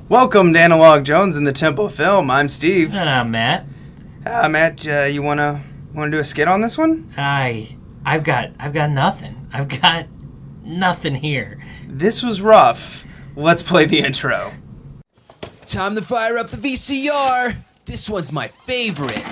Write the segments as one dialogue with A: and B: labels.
A: Welcome to Analog Jones in the Temple of Film. I'm Steve.
B: And I'm Matt.
A: Matt, you wanna do a skit on this one?
B: I've got nothing. I've got nothing here.
A: This was rough. Let's play the intro.
C: Time to fire up the VCR. This one's my favorite.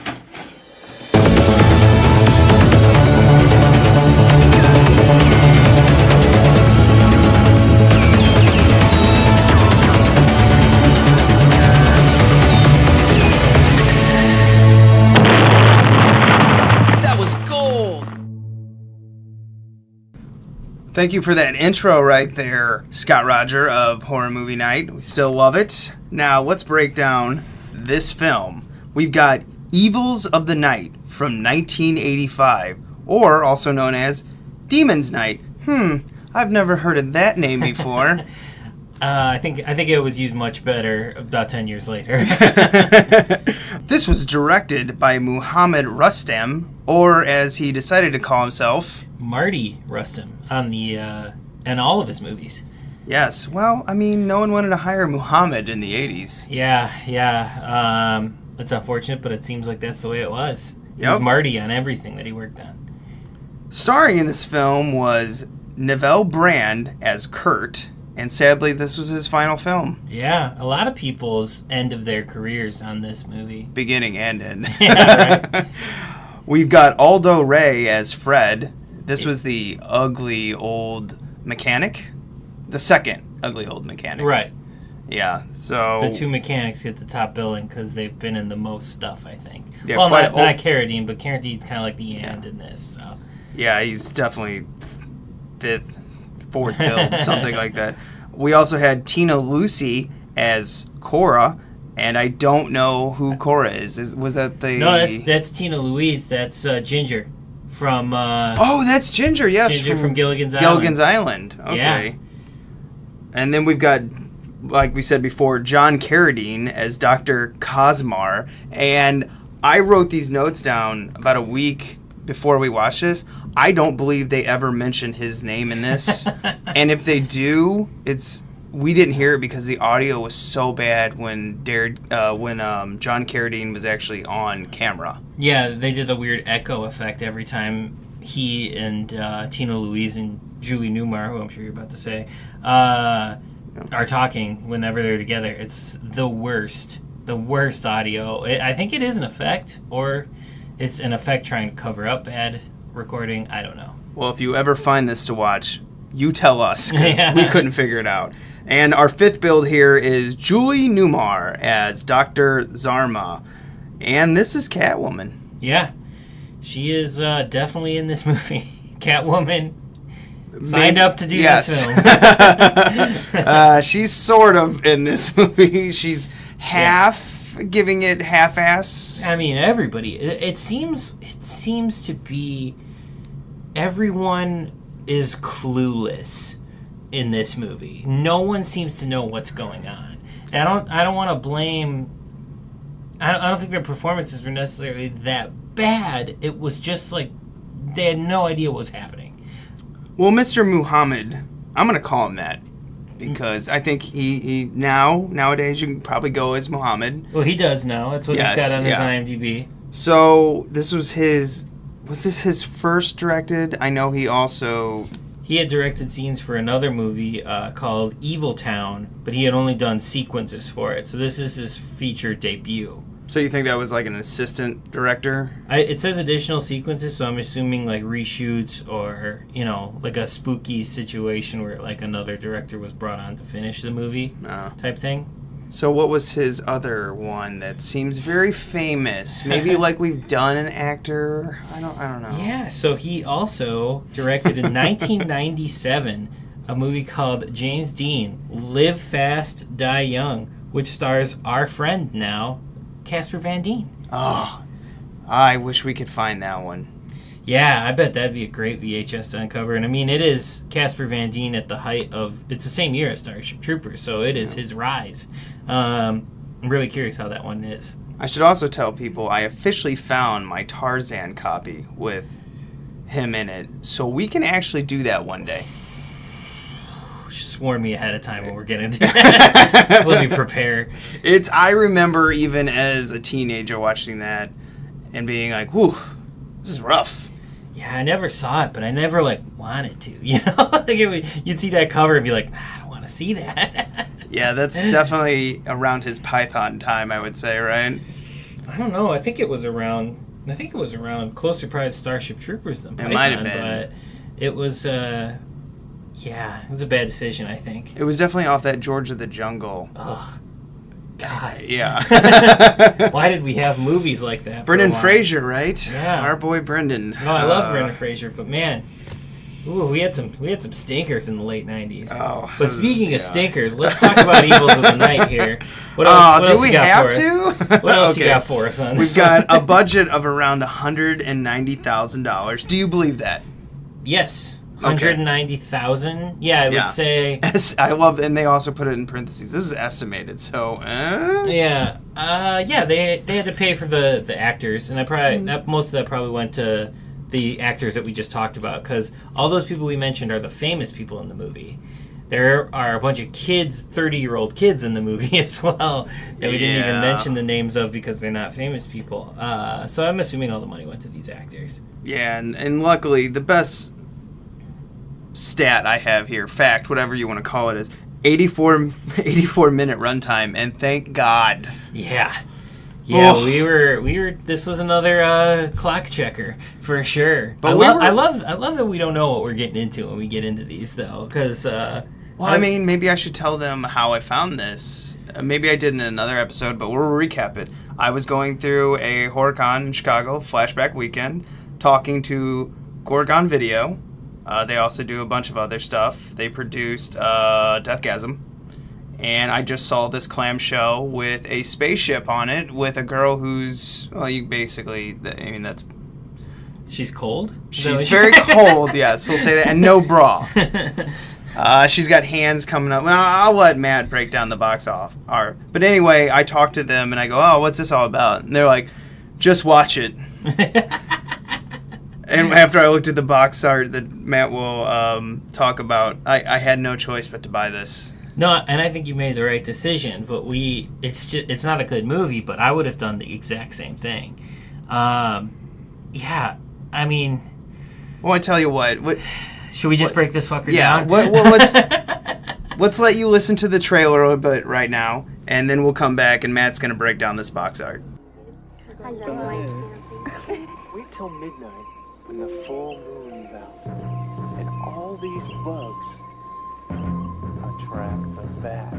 A: Thank you for that intro right there, Scott Roger of Horror Movie Night. We still love it. Now, let's break down this film. We've got Evils of the Night from 1985, or also known as Demon's Night. I've never heard of that name before.
B: I think it was used much better about 10 years later.
A: This was directed by Mohammed Rustam, or as he decided to call himself,
B: Mardi Rustam on the in all of his movies.
A: Yes. Well, I mean, no one wanted to hire Muhammad in the 80s.
B: Yeah. It's unfortunate, but it seems like that's the way it was. He was Mardi on everything that he worked on.
A: Starring in this film was Neville Brand as Kurt, and sadly, this was his final film.
B: Yeah, a lot of people's end of their careers on this movie.
A: Beginning and end.
B: Yeah, right.
A: We've got Aldo Ray as Fred. This was the ugly old mechanic. The second ugly old mechanic.
B: Right.
A: Yeah, so...
B: The two mechanics get the top billing because they've been in the most stuff, I think.
A: Yeah,
B: well, not Carradine, but Carradine's kind of like the end in this. So.
A: Yeah, he's definitely fourth build, something like that. We also had Tina Lucy as Cora, and I don't know who Cora is. Was that the...
B: No, that's Tina Louise. That's Ginger from...
A: that's Ginger, yes.
B: Ginger from Gilligan's
A: Island. Okay.
B: Yeah.
A: And then we've got, like we said before, John Carradine as Dr. Kozmar. And I wrote these notes down about a week before we watched this. I don't believe they ever mentioned his name in this. And if they do, we didn't hear it because the audio was so bad when John Carradine was actually on camera.
B: Yeah, they did the weird echo effect every time he and Tina Louise and Julie Newmar, who I'm sure you're about to say, are talking whenever they're together. It's the worst audio. I think it is an effect, or it's an effect trying to cover up bad recording. I don't know.
A: Well, if you ever find this to watch, you tell us, because we couldn't figure it out. And our fifth build here is Julie Newmar as Dr. Zarma. And this is Catwoman.
B: Yeah. She is definitely in this movie. Catwoman signed up to do this film.
A: She's sort of in this movie. She's giving it half-ass.
B: I mean, everybody. It seems to be everyone is clueless in this movie. No one seems to know what's going on. And I don't want to blame... I don't think their performances were necessarily that bad. It was just like they had no idea what was happening.
A: Well, Mr. Muhammad, I'm going to call him that because I think he nowadays you can probably go as Muhammad.
B: Well, he does now. That's what he's got on his IMDb.
A: So this was was this his first directed? I know he had
B: directed scenes for another movie called Evil Town, but he had only done sequences for it. So this is his feature debut.
A: So you think that was like an assistant director?
B: It says additional sequences, so I'm assuming like reshoots or, like a spooky situation where like another director was brought on to finish the movie type thing.
A: So what was his other one that seems very famous? Maybe like we've done an actor? I don't know.
B: Yeah, so he also directed in 1997 a movie called James Dean, Live Fast, Die Young, which stars our friend now, Casper Van Dien.
A: Oh, I wish we could find that one.
B: Yeah, I bet that'd be a great VHS to uncover. And I mean, it is Casper Van Dien at the height of... It's the same year as Starship Troopers, so it is his rise. I'm really curious how that one is.
A: I should also tell people I officially found my Tarzan copy with him in it, so we can actually do that one day.
B: just warn me ahead of time when we're getting to that. Just let me prepare.
A: I remember even as a teenager watching that and being like, whew, this is rough.
B: Yeah, I never saw it, but I never, wanted to, you know? You'd see that cover and be like, I don't want to see that.
A: Yeah, that's definitely around his Python time, I would say, right?
B: I don't know. I think it was around closer probably to Starship Troopers than Python.
A: It might have been.
B: But it was, it was a bad decision, I think.
A: It was definitely off that George of the Jungle.
B: Ugh. God.
A: Yeah.
B: Why did we have movies like that?
A: Brendan Fraser, right?
B: Yeah.
A: Our boy Brendan.
B: No, I love Brendan Fraser, but man, we had some stinkers in the late 90s.
A: Oh,
B: but speaking of stinkers, let's talk about Evils of the Night here. What else?
A: Do we have
B: to? What else you got for us on this?
A: We've got a budget of around $190,000. Do you believe that?
B: Yes. 190,000. Yeah, I would say.
A: I love, and they also put it in parentheses. This is estimated, so.
B: Yeah, they had to pay for the actors, and most of that probably went to the actors that we just talked about, because all those people we mentioned are the famous people in the movie. There are a bunch of kids, 30-year-old kids in the movie as well that we didn't even mention the names of because they're not famous people. So I'm assuming all the money went to these actors.
A: Yeah, and luckily the best stat I have here, fact, whatever you want to call it, is 84-minute runtime, and thank God.
B: Yeah. Yeah, we were. This was another clock checker for sure. But I love that we don't know what we're getting into when we get into these, though, because.
A: I mean, maybe I should tell them how I found this. Maybe I did in another episode, but we'll recap it. I was going through a HorrorCon in Chicago, flashback weekend, talking to Gorgon Video. They also do a bunch of other stuff. They produced Deathgasm. And I just saw this clamshell with a spaceship on it with a girl who's, that's...
B: She's cold?
A: She's very cold, yes, we'll say that, and no bra. She's got hands coming up. Well, I'll let Matt break down the box art. But anyway, I talked to them, and I go, oh, what's this all about? And they're like, just watch it. And after I looked at the box art that Matt will talk about, I had no choice but to buy this.
B: No, and I think you made the right decision, but it's not a good movie, but I would have done the exact same thing. Yeah, I mean...
A: Well, I tell you what
B: should we just break this fucker down?
A: Let's let you listen to the trailer a bit right now, and then we'll come back, and Matt's going to break down this box art.
D: Wait till midnight when the full moon's out, and all these bugs attract the bats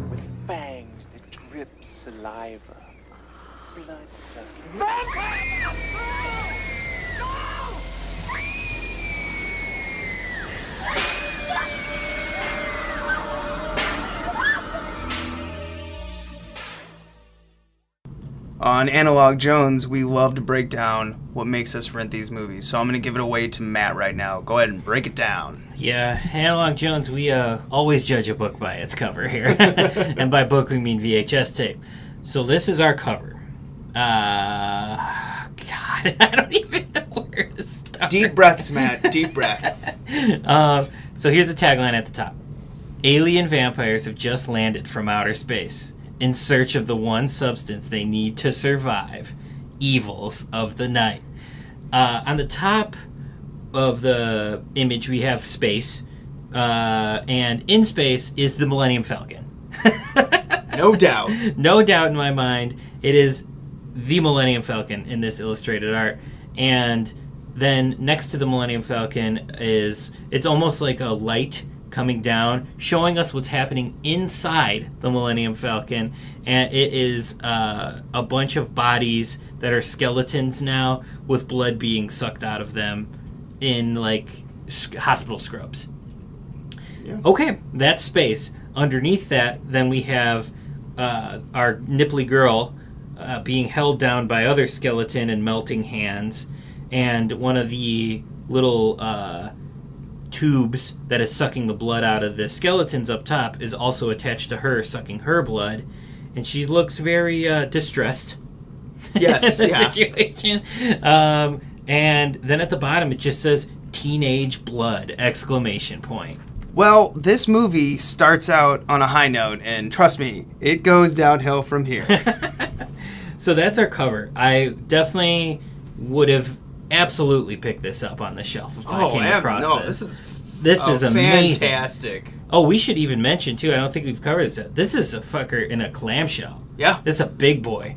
D: with fangs that drip saliva. Blood-sucking.
A: On Analog Jones, we love to break down what makes us rent these movies. So I'm going to give it away to Matt right now. Go ahead and break it down.
B: Yeah, Analog Jones, we always judge a book by its cover here. And by book, we mean VHS tape. So this is our cover. God, I don't even know where to start.
A: Deep breaths, Matt. Deep breaths.
B: So here's a tagline at the top. Alien vampires have just landed from outer space in search of the one substance they need to survive. Evils of the night. On the top of the image, we have space. And in space is the Millennium Falcon.
A: No doubt.
B: No doubt in my mind. It is the Millennium Falcon in this illustrated art. And then next to the Millennium Falcon it's almost like a light coming down, showing us what's happening inside the Millennium Falcon. And it is a bunch of bodies that are skeletons now, with blood being sucked out of them in, like, hospital scrubs. Yeah. Okay, that's space. Underneath that, then we have our nipply girl being held down by other skeleton and melting hands, and one of the little tubes that is sucking the blood out of the skeletons up top is also attached to her, sucking her blood, and she looks very distressed.
A: Yes,
B: in the situation. And then at the bottom it just says "teenage blood!" exclamation point.
A: Well, this movie starts out on a high note, and trust me, it goes downhill from here.
B: So that's our cover. I definitely would have absolutely picked this up on the shelf if I came across this. This is amazing.
A: Fantastic.
B: Oh, we should even mention, too, I don't think we've covered this yet. This is a fucker in a clamshell.
A: Yeah.
B: This is a big boy.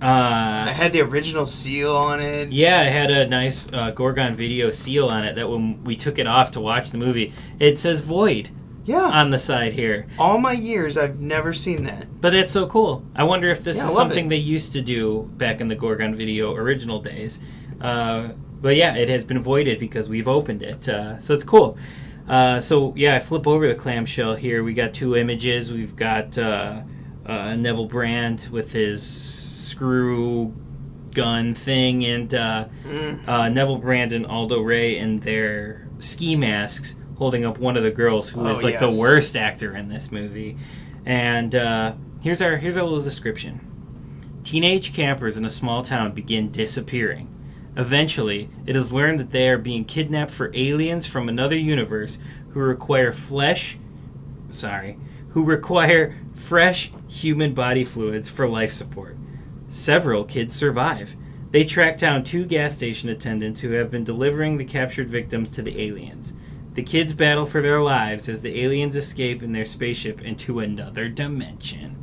A: I had the original seal on it.
B: Yeah, it had a nice Gorgon Video seal on it that when we took it off to watch the movie, it says Void on the side here.
A: All my years, I've never seen that.
B: But it's so cool. I wonder if this is something
A: it.
B: they used to do back in the Gorgon Video original days. But yeah, it has been voided because we've opened it. So it's cool. So yeah, I flip over the clamshell here. We got two images. We've got Neville Brand with his screw gun thing, and Neville Brand and Aldo Ray in their ski masks holding up one of the girls who is the worst actor in this movie. And here's our little description. Teenage campers in a small town begin disappearing. Eventually, it is learned that they are being kidnapped for aliens from another universe who require fresh human body fluids for life support. Several kids survive. They track down two gas station attendants who have been delivering the captured victims to the aliens. The kids battle for their lives as the aliens escape in their spaceship into another dimension.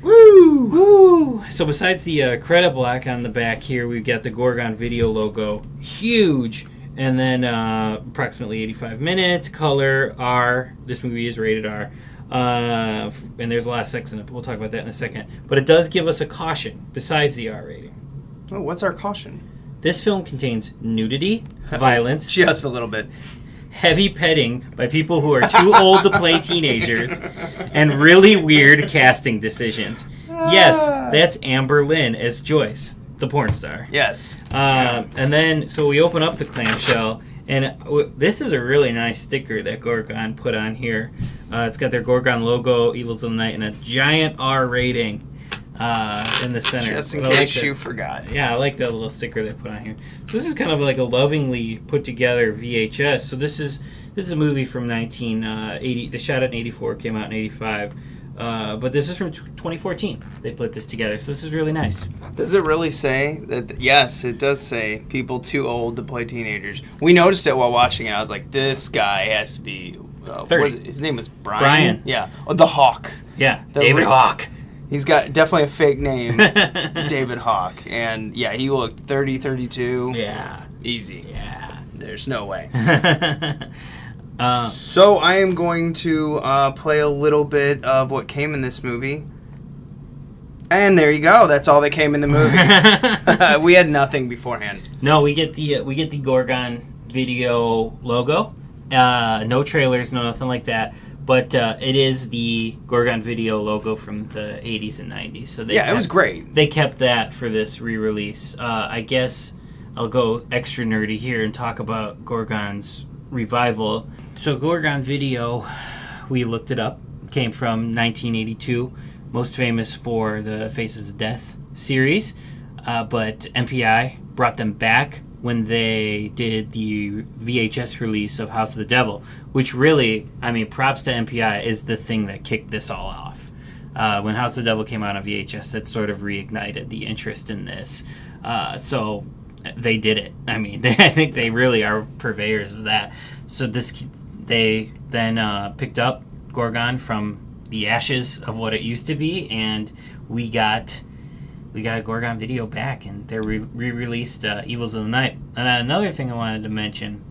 B: Woo! Woo! So besides the credit block on the back here, we've got the Gorgon Video logo, huge, and then approximately 85 minutes, color R. This movie is rated R. And there's a lot of sex in it, but we'll talk about that in a second. But it does give us a caution besides the R rating.
A: Oh, what's our caution?
B: This film contains nudity, violence,
A: just a little bit,
B: heavy petting by people who are too old to play teenagers, and really weird casting decisions. Yes, that's Amber Lynn as Joyce, the porn star.
A: Yes.
B: And then, so we open up the clamshell, and this is a really nice sticker that Gorgon put on here. It's got their Gorgon logo, Evils of the Night, and a giant R rating in the center.
A: Just in case you forgot.
B: Yeah, I like that little sticker they put on here. So this is kind of like a lovingly put together VHS. So this is a movie from 1980. They shot it in 84, came out in 85. But this is from 2014. They put this together, so this is really nice.
A: Does it really say that? Yes, it does say people too old to play teenagers. We noticed it while watching it. I was like, this guy has to be 30. His name was Brian. Yeah. Oh, the Hawk.
B: Yeah, David Hawk.
A: He's got definitely a fake name, David Hawk. And yeah, he looked 30, 32.
B: Yeah.
A: Easy.
B: Yeah.
A: There's no way. So I am going to play a little bit of what came in this movie. And there you go. That's all that came in the movie. We had nothing beforehand.
B: No, we get the Gorgon Video logo. No trailers, no nothing like that. But it is the Gorgon Video logo from the 80s and 90s. So it was great. They kept that for this re-release. I guess I'll go extra nerdy here and talk about Gorgon's revival. So Gorgon Video, we looked it up, came from 1982, most famous for the Faces of Death series. But MPI brought them back when they did the VHS release of House of the Devil, which really, I mean, props to MPI, is the thing that kicked this all off. When House of the Devil came out on VHS, that sort of reignited the interest in this. So they did it. I mean, I think they really are purveyors of that. So they then picked up Gorgon from the ashes of what it used to be, and we got Gorgon Video back, and they re-released Evils of the Night. And another thing I wanted to mention,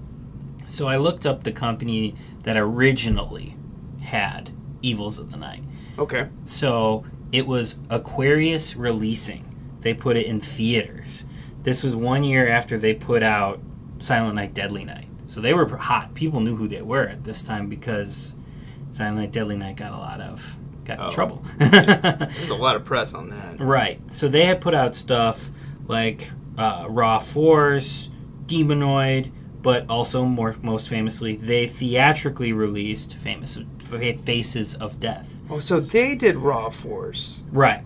B: so I looked up the company that originally had Evils of the Night.
A: Okay. So
B: it was Aquarius Releasing. They put it in theaters. This was 1 year after they put out Silent Night, Deadly Night. So they were hot. People knew who they were at this time because Silent Night, Deadly Night got in trouble.
A: There's a lot of press on that.
B: Right. So they had put out stuff like Raw Force, Demonoid, but also most famously, they theatrically released Faces of Death.
A: Oh, so they did Raw Force.
B: Right.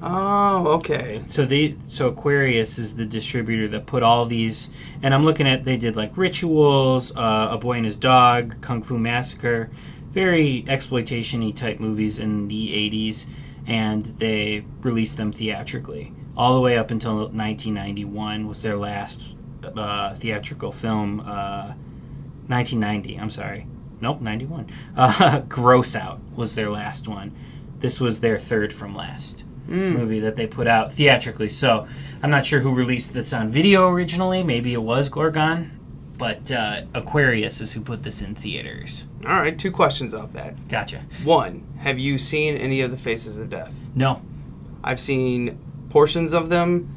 A: Oh, okay.
B: So Aquarius is the distributor that put all these, and I'm looking at, they did like Rituals, A Boy and His Dog, Kung Fu Massacre, very exploitation-y type movies in the 80s, and they released them theatrically. All the way up until 1991 was their last theatrical film. 1990, I'm sorry. Nope, 91. Gross Out was their last one. This was their third from last movie that they put out theatrically. So I'm not sure who released this on video originally. Maybe it was Gorgon. But Aquarius is who put this in theaters.
A: All right, 2 questions off that.
B: Gotcha.
A: 1, have you seen any of the Faces of Death?
B: No.
A: I've seen portions of them.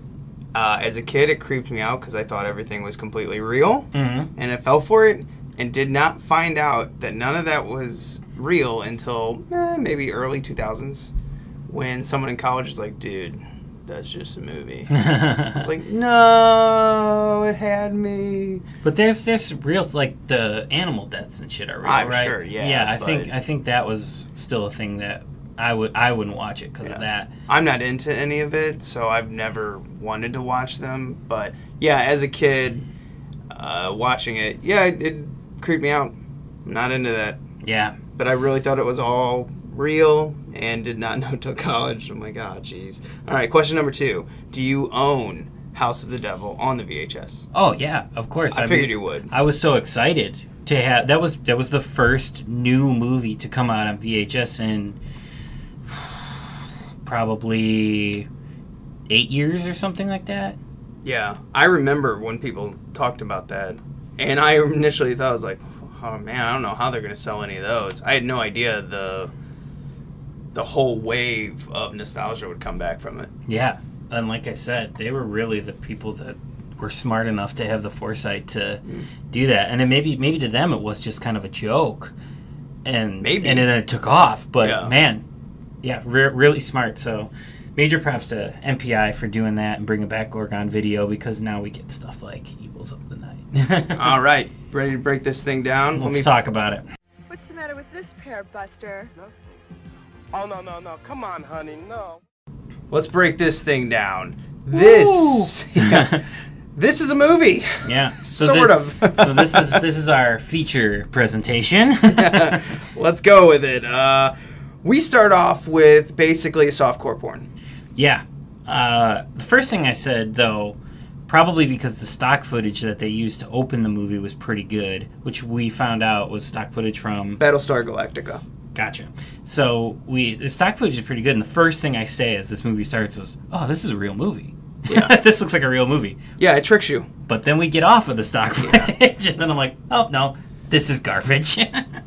A: As a kid, it creeped me out because I thought everything was completely real.
B: Mm-hmm.
A: And I fell for it and did not find out that none of that was real until maybe early 2000s when someone in college was like, dude, that's just a movie. I was like, no, it had me.
B: But there's real, like, the animal deaths and shit are real,
A: I'm
B: right?
A: sure, yeah.
B: Yeah, I think that was still a thing that I wouldn't watch it because of that.
A: I'm not into any of it, so I've never wanted to watch them. But yeah, as a kid, watching it, it creeped me out. I'm not into that.
B: Yeah.
A: But I really thought it was all real and did not know till college. I'm like, oh, jeez. All right, question number 2. Do you own House of the Devil on the VHS?
B: Oh, yeah, of course.
A: I figured you would.
B: I was so excited to have... That was the first new movie to come out on VHS in probably 8 years or something like that.
A: Yeah, I remember when people talked about that. And I initially thought, I was like, oh, man, I don't know how they're going to sell any of those. I had no idea the whole wave of nostalgia would come back from it.
B: Yeah, and like I said, they were really the people that were smart enough to have the foresight to do that. And then maybe to them it was just kind of a joke, and then it took off. But man, really smart. So major props to MPI for doing that and bringing back Gorgon Video, because now we get stuff like Evils of the Night.
A: All right, ready to break this thing down?
B: Let's talk about it.
E: What's the matter with this pair, Buster?
D: Oh, no. Come on, honey, no.
A: Let's break this thing down. This is a movie.
B: Yeah.
A: Sort of.
B: So this is our feature presentation.
A: Let's go with it. We start off with basically a softcore porn.
B: Yeah. The first thing I said, though, probably because the stock footage that they used to open the movie was pretty good, which we found out was stock footage from
A: Battlestar Galactica.
B: Gotcha. So the stock footage is pretty good, and the first thing I say as this movie starts was, "Oh, this is a real movie. Yeah, this looks like a real movie."
A: Yeah, it tricks you.
B: But then we get off of the stock footage, and then I'm like, "Oh no, this is garbage."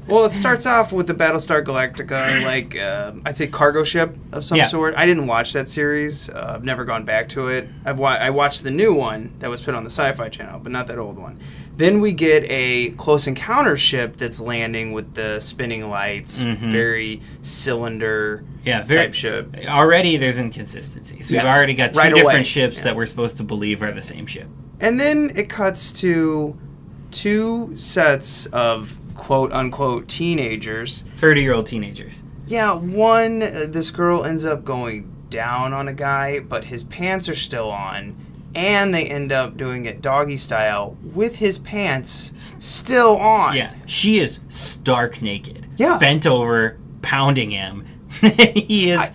A: Well, it starts off with the Battlestar Galactica, like I'd say cargo ship of some sort. I didn't watch that series. I've never gone back to it. I watched the new one that was put on the Sci-Fi Channel, but not that old one. Then we get a Close Encounter ship that's landing with the spinning lights, very cylinder type ship.
B: Already there's inconsistencies. We've already got two different ships that we're supposed to believe are the same ship.
A: And then it cuts to 2 sets of quote-unquote teenagers.
B: 30-year-old teenagers.
A: Yeah, one, this girl ends up going down on a guy, but his pants are still on, and they end up doing it doggy style with his pants still on.
B: Yeah, she is stark naked.
A: Yeah.
B: Bent over, pounding him. He has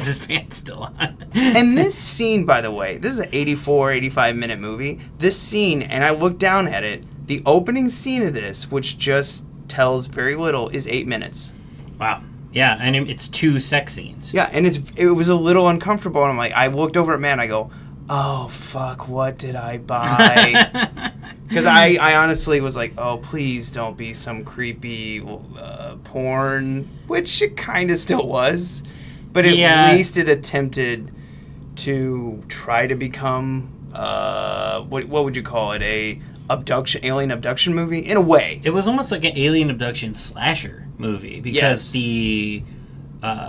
B: his pants still on.
A: And this scene, by the way, this is an 85-minute movie. This scene, and I looked down at it, the opening scene of this, which just tells very little, is 8 minutes.
B: Wow. Yeah, and it's 2 sex scenes.
A: Yeah, and it was a little uncomfortable, and I'm like, I looked over at Matt, and I go, oh, fuck, what did I buy? Because I honestly was like, oh, please don't be some creepy porn, which it kind of still was. But at least it attempted to try to become, what would you call it, alien abduction movie? In a way.
B: It was almost like an alien abduction slasher movie, because the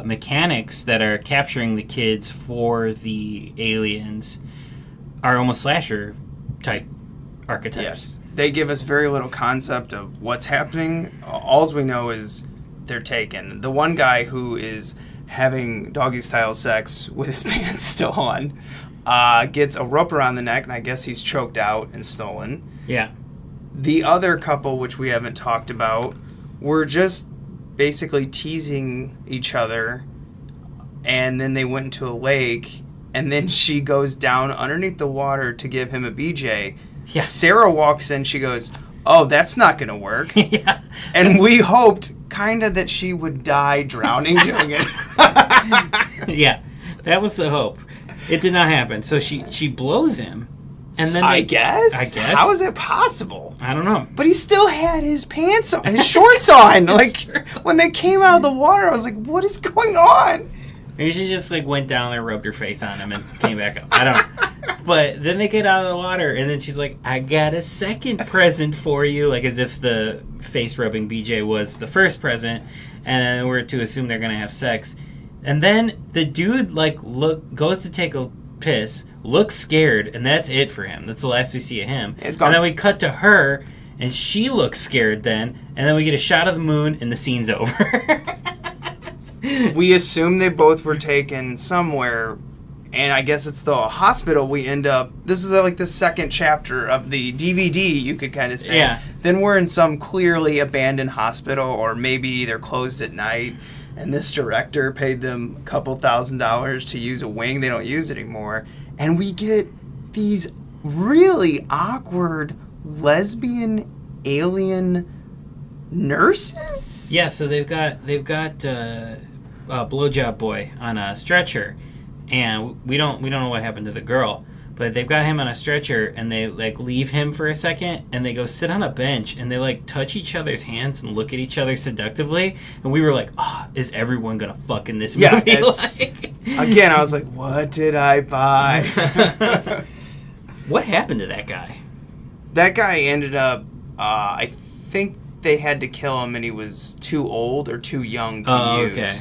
B: mechanics that are capturing the kids for the aliens are almost slasher type archetypes.
A: Yes. They give us very little concept of what's happening. All we know is they're taken. The one guy who is having doggy-style sex with his pants still on. Gets a rope around the neck, and I guess he's choked out and stolen.
B: Yeah.
A: The other couple, which we haven't talked about, were just basically teasing each other, and then they went into a lake, and then she goes down underneath the water to give him a BJ.
B: Yeah.
A: Sarah walks in, she goes, oh, that's not going to work.
B: Yeah.
A: And we hoped kind of that she would die drowning doing it.
B: Yeah, that was the hope. It did not happen. So she blows him, and then
A: I guess. How is it possible?
B: I don't know.
A: But he still had his pants on, his shorts on. Like, when they came out of the water, I was like, what is going on?
B: Maybe she just like went down there, rubbed her face on him, and came back up. I don't know. But then they get out of the water, and then she's like, I got a second present for you. Like as if the face rubbing BJ was the first present, and we're to assume they're going to have sex. And then the dude goes to take a piss, looks scared, and that's it for him. That's the last we see of him.
A: It's gone.
B: And then we cut to her, and she looks scared then, and then we get a shot of the moon, and the scene's over.
A: We assume they both were taken somewhere, and I guess it's the hospital we end up. This is like the second chapter of the DVD, you could kind of say.
B: Yeah.
A: Then we're in some clearly abandoned hospital, or maybe they're closed at night, and this director paid them a couple $1,000s to use a wing they don't use anymore, and we get these really awkward lesbian alien nurses.
B: Yeah, so they've got a blowjob boy on a stretcher, and we don't know what happened to the girl, but they've got him on a stretcher, and they like leave him for a second, and they go sit on a bench, and they like touch each other's hands and look at each other seductively, and we were like, oh, is everyone gonna fuck in this movie?
A: Yeah, again, I was like, what did I buy?
B: What happened to that guy?
A: That guy ended up, I think they had to kill him, and he was too old or too young to use.
B: Okay.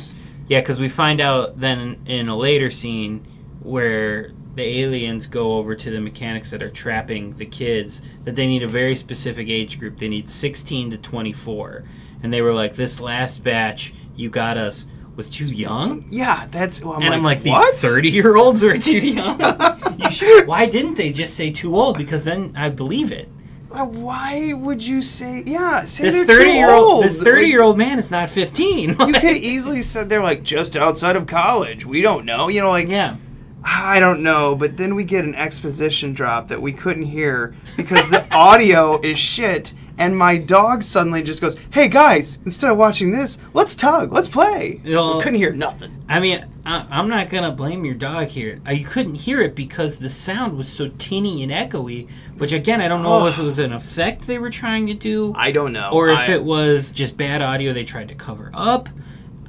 B: Yeah, because we find out then in a later scene where the aliens go over to the mechanics that are trapping the kids that they need a very specific age group. They need 16 to 24. And they were like, this last batch you got us was too young?
A: Yeah, that's... Well,
B: I'm like, these
A: what?
B: 30-year-olds are too young? You sure? Why didn't they just say too old? Because then I believe it.
A: Why would you say... Yeah, say
B: This
A: they're
B: 30-year-old,
A: too
B: this
A: old.
B: 30-year-old man is not 15.
A: You could easily said they're like just outside of college. We don't know. You know, like...
B: Yeah.
A: I don't know, but then we get an exposition drop that we couldn't hear because the audio is shit, and my dog suddenly just goes, hey guys, instead of watching this, let's tug, let's play. We couldn't hear nothing.
B: I mean, I'm not going to blame your dog here. You couldn't hear it because the sound was so tinny and echoey, which again, I don't know if it was an effect they were trying to do.
A: I don't know.
B: Or if it was just bad audio they tried to cover up.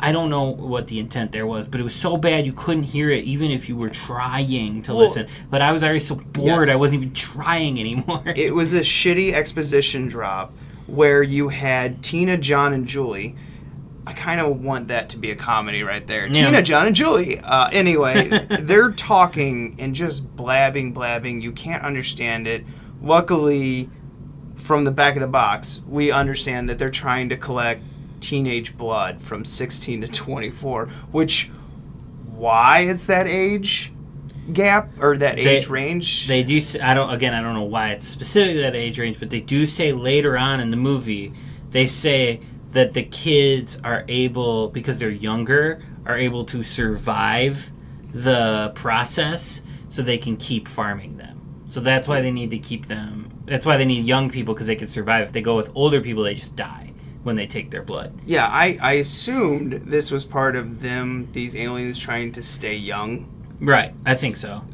B: I don't know what the intent there was, but it was so bad you couldn't hear it even if you were trying to listen. But I was already so bored I wasn't even trying anymore.
A: It was a shitty exposition drop where you had Tina, John, and Julie. I kind of want that to be a comedy right there.
B: Yeah.
A: Tina, John, and Julie. Anyway, they're talking and just blabbing. You can't understand it. Luckily, from the back of the box, we understand that they're trying to collect teenage blood from 16 to 24, which, why it's that age gap or that age range?
B: They do. I don't know why it's specifically that age range, but they do say later on in the movie, they say that the kids are able, because they're younger, are able to survive the process so they can keep farming them. So that's why they need to keep them. That's why they need young people, because they can survive. If they go with older people, they just die when they take their blood.
A: Yeah, I assumed this was part of them, these aliens trying to stay young.
B: Right, I think so.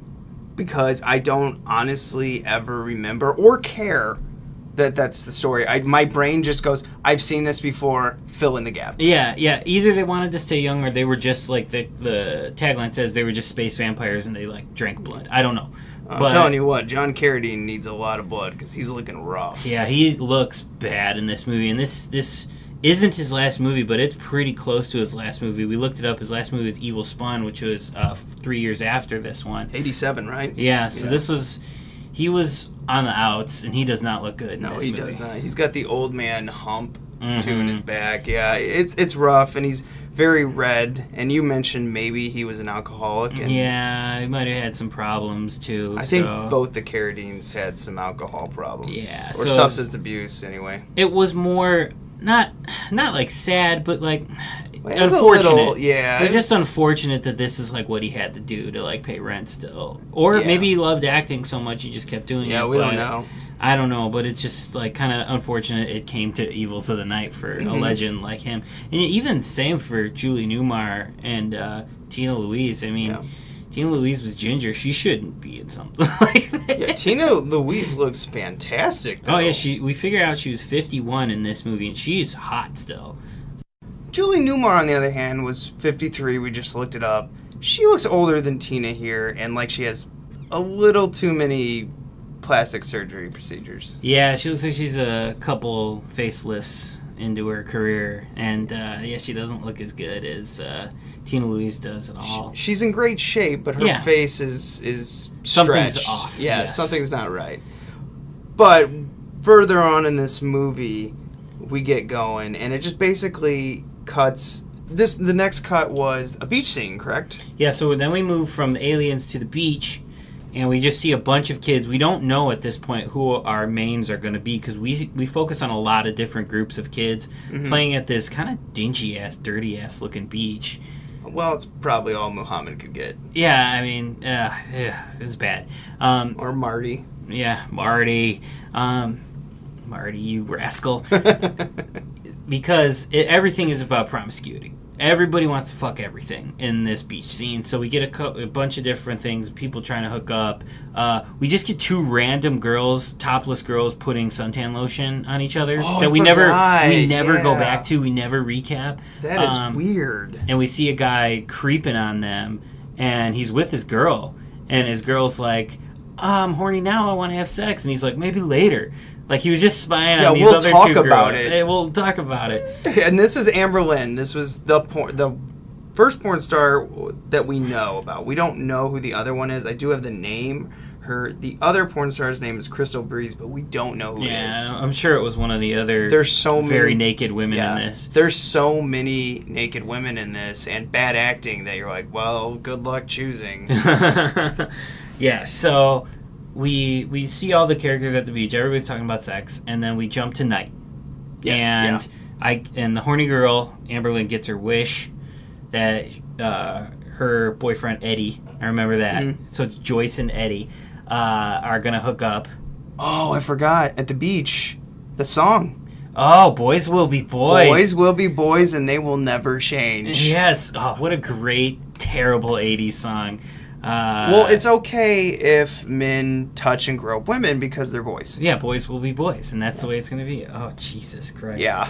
A: Because I don't honestly ever remember or care that that's the story. My brain just goes, I've seen this before, fill in the gap.
B: Yeah. Either they wanted to stay young or they were just like the tagline says they were just space vampires and they like drank blood. I don't know.
A: I'm telling you what, John Carradine needs a lot of blood because he's looking rough.
B: Yeah, he looks bad in this movie, and this isn't his last movie, but it's pretty close to his last movie. We looked it up. His last movie was Evil Spawn, which was 3 years after this one.
A: 87, right?
B: Yeah, so this was... He was on the outs, and he does not look good in this movie.
A: Does not. He's got the old man hump, too, in his back. Yeah, it's rough, and he's very red, and you mentioned maybe he was an alcoholic. And
B: yeah, he might have had some problems too.
A: I think both the Carradines had some alcohol problems.
B: Yeah,
A: or
B: so
A: substance abuse, anyway.
B: It was more not like sad, but like
A: Well, it was
B: unfortunate.
A: a little, yeah,
B: it's just unfortunate that this is like what he had to do to like pay rent still, or maybe he loved acting so much he just kept doing it.
A: Yeah, we don't know.
B: I don't know, but it's just like kind of unfortunate it came to Evils of the Night for a legend like him. And even same for Julie Newmar and Tina Louise. I mean, Tina Louise was ginger. She shouldn't be in something like this.
A: Yeah, Tina Louise looks fantastic, though.
B: Oh, yeah, we figured out she was 51 in this movie, and she's hot still.
A: Julie Newmar, on the other hand, was 53. We just looked it up. She looks older than Tina here, and like she has a little too many plastic surgery procedures.
B: Yeah, she looks like she's a couple facelifts into her career, and she doesn't look as good as Tina Louise does at all.
A: She's in great shape, but her face is
B: something's
A: stretched.
B: off.
A: Yeah,
B: yes.
A: Something's not right. But further on in this movie, we get going, and it just basically cuts. The next cut was a beach scene, correct?
B: Yeah. So then we move from the aliens to the beach. And we just see a bunch of kids. We don't know at this point who our mains are going to be because we focus on a lot of different groups of kids playing at this kind of dingy-ass, dirty-ass looking beach.
A: Well, it's probably all Mohammed could get.
B: Yeah, I mean, it's bad.
A: Or Mardi.
B: Yeah, Mardi. Mardi, you rascal. Because everything is about promiscuity. Everybody wants to fuck everything in this beach scene, so we get a bunch of different things, people trying to hook up. We just get two random girls, topless girls, putting suntan lotion on each other that we never go back to, we never recap.
A: That is weird.
B: And we see a guy creeping on them, and he's with his girl, and his girl's like, I'm horny now, I want to have sex, and he's like, maybe later. Like, he was just spying on these other two girls. We'll talk about it. We'll talk about it.
A: And this is Amber Lynn. This was the first porn star that we know about. We don't know who the other one is. I do have the name. The other porn star's name is Crystal Breeze, but we don't know who it is.
B: Yeah, I'm sure it was one of the other very naked women in this.
A: There's so many naked women in this, and bad acting that you're like, well, good luck choosing.
B: Yeah, so we see all the characters at the beach. Everybody's talking about sex, and then we jump to night. Yes, and the horny girl, Amberlynn, gets her wish that her boyfriend Eddie, I remember that. So it's Joyce and Eddie are gonna hook up.
A: Oh, I forgot, at the beach, the song.
B: Oh, boys will be boys.
A: Boys will be boys, and they will never change.
B: Yes. Oh, what a great, terrible 80s song.
A: Well, it's okay if men touch and grope women because they're boys.
B: Yeah, boys will be boys, and that's the way it's going to be. Oh, Jesus Christ.
A: Yeah,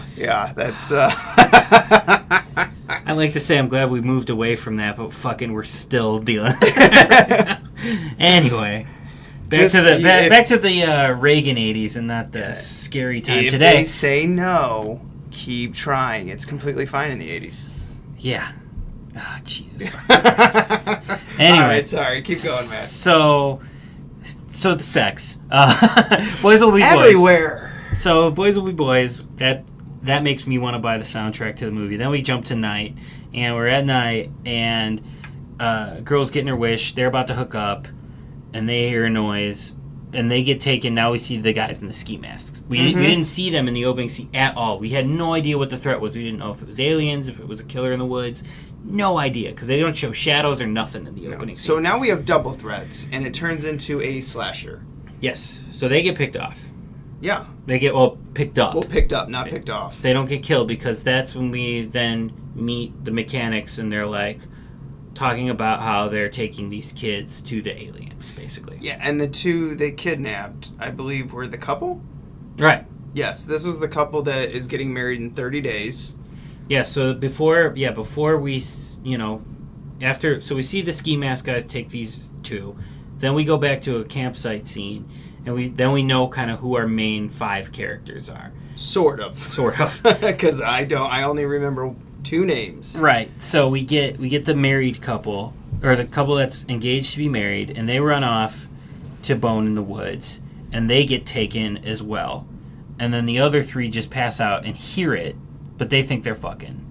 A: that's...
B: I like to say I'm glad we moved away from that, but fucking we're still dealing. Anyway, back to the Reagan 80s and not the scary time
A: if
B: today.
A: If they say no, keep trying. It's completely fine in the 80s.
B: Yeah. Oh, Jesus.
A: Anyway. All right, sorry. Keep going, man.
B: So the sex. Boys will be boys.
A: Everywhere.
B: So boys will be boys. That makes me want to buy the soundtrack to the movie. Then we jump to night, and we're at night, and girl's getting her wish. They're about to hook up, and they hear a noise, and they get taken. Now we see the guys in the ski masks. We didn't see them in the opening scene at all. We had no idea what the threat was. We didn't know if it was aliens, if it was a killer in the woods. No idea, because they don't show shadows or nothing in the opening scene.
A: So now we have double threats, and it turns into a slasher.
B: Yes. So they get picked off.
A: Yeah.
B: They get, picked up.
A: Well, picked up, not picked off.
B: They don't get killed, because that's when we then meet the mechanics, and they're like talking about how they're taking these kids to the aliens, basically.
A: Yeah, and the two they kidnapped, I believe, were the couple?
B: Right.
A: Yes, this was the couple that is getting married in 30 days.
B: Yeah, so before we, so we see the ski mask guys take these two, then we go back to a campsite scene, and we know kind of who our main 5 characters are.
A: Sort of. Because I only remember 2 names.
B: Right. So we get the married couple, or the couple that's engaged to be married, and they run off to bone in the woods, and they get taken as well. And then the other 3 just pass out and hear it, but they think they're fucking.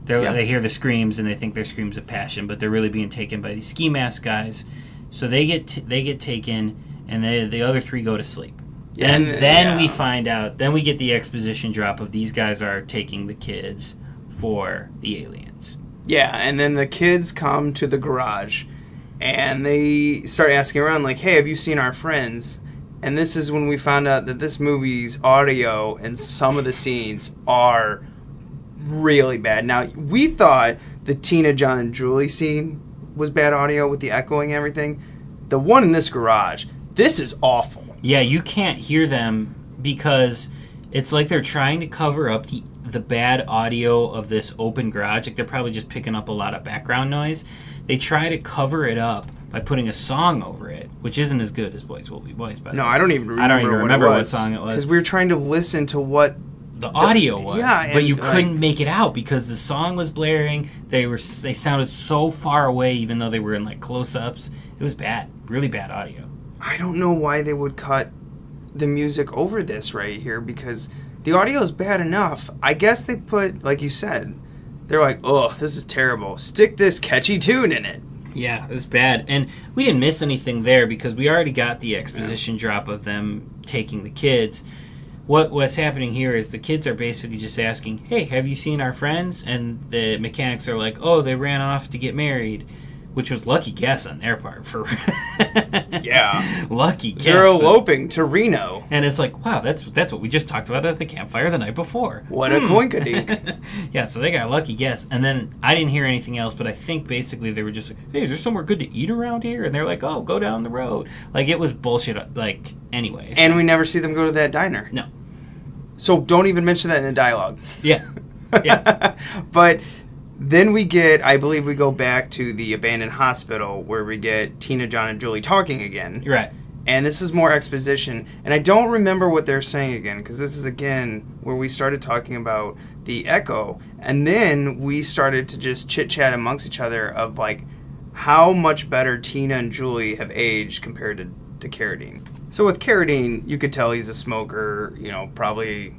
B: They hear the screams and they think they're screams of passion, but they're really being taken by these ski mask guys. So they get taken, and the other three go to sleep.
A: Yeah,
B: And then we find out. Then we get the exposition drop of these guys are taking the kids for the aliens.
A: Yeah, and then the kids come to the garage, and they start asking around, like, hey, have you seen our friends? And this is when we found out that this movie's audio and some of the scenes are really bad. Now, we thought the Tina, John, and Julie scene was bad audio with the echoing and everything. The one in this garage, this is awful.
B: Yeah, you can't hear them because it's like they're trying to cover up the bad audio of this open garage. Like they're probably just picking up a lot of background noise. They try to cover it up by putting a song over it, which isn't as good as Boys Will Be Boys. By the way.
A: I don't even remember
B: what song it was.
A: Because we were trying to listen to what
B: the audio was.
A: Yeah,
B: but you couldn't make it out because the song was blaring. They sounded so far away, even though they were in like close-ups. It was bad, really bad audio.
A: I don't know why they would cut the music over this right here, because the audio is bad enough. I guess they put, like you said, they're like, oh, this is terrible. Stick this catchy tune in it.
B: Yeah, it was bad. And we didn't miss anything there because we already got the exposition drop of them taking the kids. What's happening here is the kids are basically just asking, hey, have you seen our friends? And the mechanics are like, oh, they ran off to get married. Which was lucky guess on their part.
A: Yeah.
B: Lucky guess.
A: They're eloping to Reno.
B: And it's like, wow, that's what we just talked about at the campfire the night before.
A: What a coinkadink.
B: Yeah, so they got a lucky guess. And then I didn't hear anything else, but I think basically they were just like, hey, is there somewhere good to eat around here? And they're like, oh, go down the road. Like, it was bullshit, like, anyways.
A: And we never see them go to that diner.
B: No.
A: So don't even mention that in the dialogue.
B: Yeah. Yeah.
A: But then we get, I believe we go back to the abandoned hospital where we get Tina, John, and Julie talking again.
B: You're right.
A: And this is more exposition. And I don't remember what they're saying again, because this is, again, where we started talking about the echo. And then we started to just chit-chat amongst each other of, like, how much better Tina and Julie have aged compared to Carradine. So with Carradine, you could tell he's a smoker, probably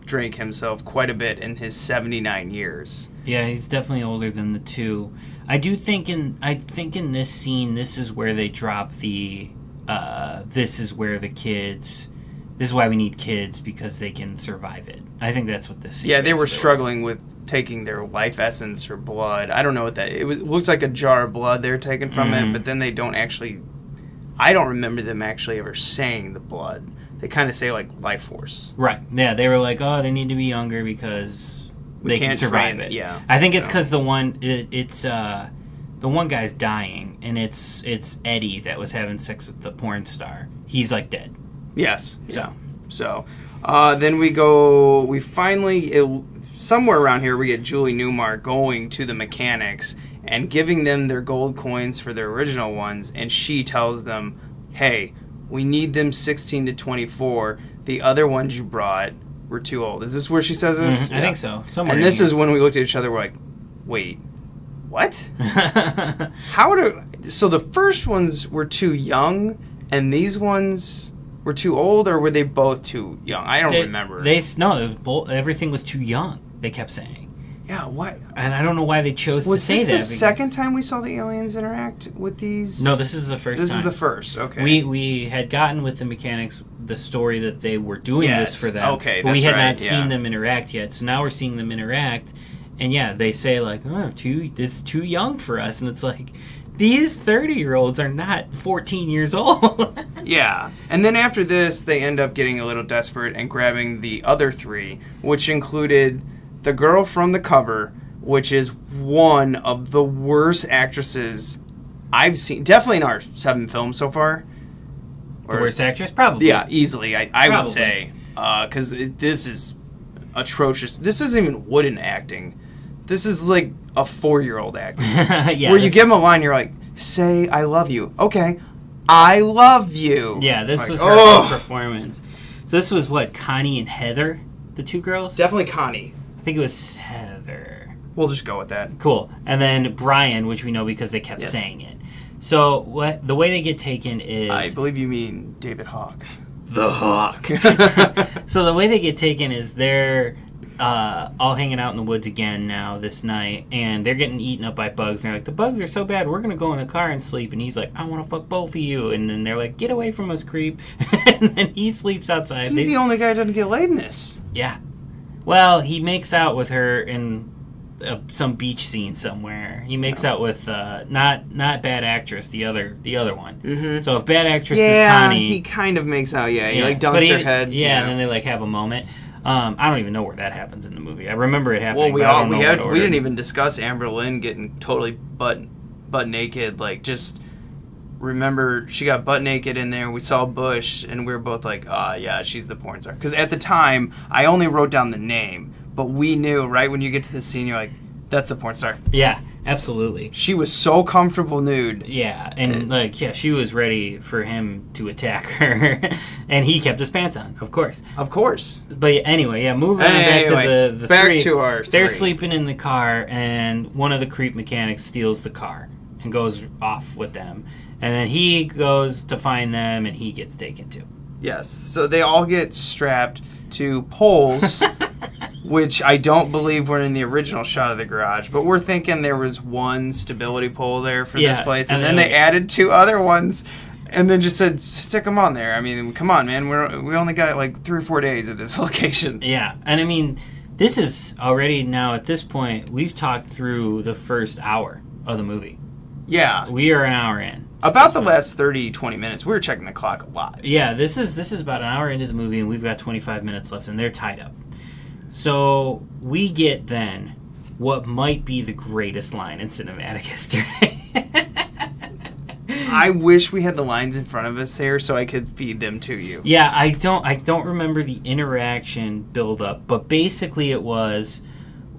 A: drank himself quite a bit in his 79 years.
B: Yeah, he's definitely older than the two. I think in this scene, this is where they drop the this is where the kids, this is why we need kids, because they can survive it. I think that's what this scene
A: Yeah, they were
B: basically
A: struggling with taking their life essence or blood. I don't know what that, it looks like a jar of blood they're taking from it, but then they don't actually, I don't remember them actually ever saying the blood. They kind of say, like, life force.
B: Right. Yeah, they were like, oh, they need to be younger because they can survive
A: train
B: it.
A: Yeah.
B: I think it's because the one guy's dying, and it's Eddie that was having sex with the porn star. He's, like, dead.
A: Yes. Yeah. So, then we finally, somewhere around here, we get Julie Newmar going to the mechanics and giving them their gold coins for their original ones, and she tells them, hey, we need them 16 to 24. The other ones you brought were too old. Is this where she says this?
B: Mm-hmm. I think so. Somewhere
A: and this is when we looked at each other, we're like, wait, what? So the first ones were too young, and these ones were too old, or were they both too young? I don't remember.
B: Everything was too young, they kept saying.
A: Yeah, what?
B: And I don't know why they chose to say that.
A: Was this the second time we saw the aliens interact with these?
B: No, this is the first time.
A: This is the first, okay.
B: We had gotten with the mechanics the story that they were doing this for them.
A: Okay,
B: but we had not
A: yeah.
B: seen them interact yet. So now we're seeing them interact. And yeah, they say like, oh, it's too young for us. And it's like, these 30-year-olds are not 14 years old.
A: Yeah. And then after this, they end up getting a little desperate and grabbing the other three, which included the girl from the cover, which is one of the worst actresses I've seen. Definitely in our 7 films so far.
B: The worst actress? Probably.
A: Yeah, easily, I would say. Because this is atrocious. This isn't even wooden acting. This is like a 4-year-old acting.
B: Yeah,
A: where you give them a line, you're like, say, I love you. Okay, I love you.
B: Yeah, this
A: like,
B: was her whole performance. So this was what, Connie and Heather, the two girls?
A: Definitely Connie.
B: I think it was Heather.
A: We'll just go with that.
B: Cool. And then Brian, which we know because they kept saying it. So the way they get taken is...
A: I believe you mean David Hawk.
B: The Hawk. So the way they get taken is they're all hanging out in the woods again now this night, and they're getting eaten up by bugs. And they're like, the bugs are so bad, we're going to go in the car and sleep. And he's like, I want to fuck both of you. And then they're like, get away from us, creep. And then he sleeps outside.
A: He's the only guy who doesn't get laid in this.
B: Yeah. Well, he makes out with her in some beach scene somewhere. He makes out with not bad actress, the other one. Mm-hmm. So if bad actress is Connie,
A: he kind of makes out. Yeah, he like dunks her head.
B: Yeah, and then they like have a moment. I don't even know where that happens in the movie. I remember it happening.
A: Well, we didn't even discuss Amber Lynn getting totally butt naked. Like, just remember she got butt naked in there. We saw Bush, and we were both like, yeah, she's the porn star. Because at the time, I only wrote down the name, but we knew right when you get to the scene, you're like, that's the porn star.
B: Yeah, absolutely.
A: She was so comfortable nude.
B: Yeah, and she was ready for him to attack her, and he kept his pants on, of course.
A: Of course.
B: But anyway, moving on back to the
A: back
B: three.
A: To our
B: They're
A: three.
B: sleeping in the car, and one of the creep mechanics steals the car and goes off with them, and then he goes to find them, and he gets taken too.
A: Yes, so they all get strapped to poles. Which I don't believe were in the original shot of the garage, but we're thinking there was one stability pole there for this place, and then they added 2 other ones, and then just said, stick them on there. I mean, come on, man, we only got like 3 or 4 days at this location.
B: Yeah, and I mean, this is already now at this point, we've talked through the first hour of the movie.
A: Yeah.
B: We are an hour in.
A: About the last 30, 20 minutes. We were checking the clock a lot.
B: Yeah, this is about an hour into the movie, and we've got 25 minutes left, and they're tied up. So we get then what might be the greatest line in cinematic history.
A: I wish we had the lines in front of us here so I could feed them to you.
B: Yeah, I don't remember the interaction build up, but basically it was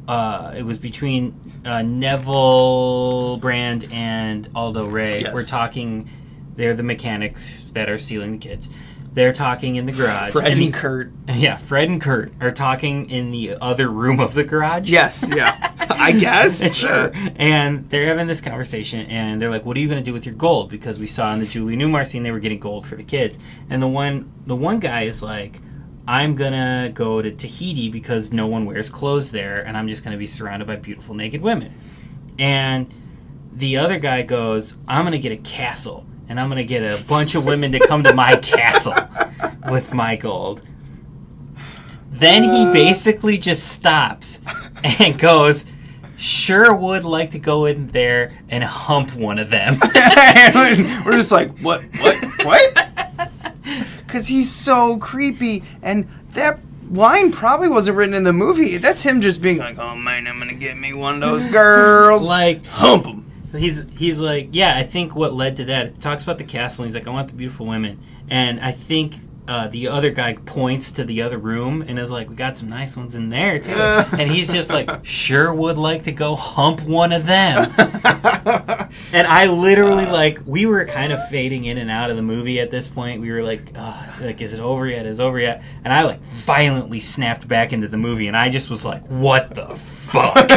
B: between Neville Brand and Aldo Ray.
A: Yes.
B: We're talking. They're the mechanics that are stealing the kids. They're talking in the garage.
A: Fred and Kurt.
B: Yeah, Fred and Kurt are talking in the other room of the garage.
A: Yes, yeah. I guess.
B: Sure. And they're having this conversation, and they're like, what are you going to do with your gold? Because we saw in the Julie Newmar scene they were getting gold for the kids. And the one guy is like, I'm going to go to Tahiti because no one wears clothes there, and I'm just going to be surrounded by beautiful naked women. And the other guy goes, I'm going to get a castle. And I'm going to get a bunch of women to come to my castle with my gold. Then he basically just stops and goes, sure would like to go in there and hump one of them.
A: We're just like, what? Because he's so creepy. And that line probably wasn't written in the movie. That's him just being like, oh man, I'm going to get me one of those girls.
B: Like,
A: hump them.
B: He's like, yeah, I think what led to that, it talks about the castle, and he's like, I want the beautiful women. And I think the other guy points to the other room and is like, we got some nice ones in there, too. And he's just like, sure would like to go hump one of them. And I literally, we were kind of fading in and out of the movie at this point. We were like, is it over yet? Is it over yet? And I, violently snapped back into the movie, and I just was like, what the fuck?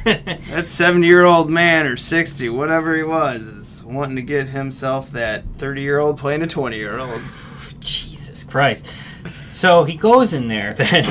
A: That 70-year-old man or 60, whatever he was, is wanting to get himself that 30-year-old playing a 20-year-old.
B: Jesus Christ. So he goes in there then.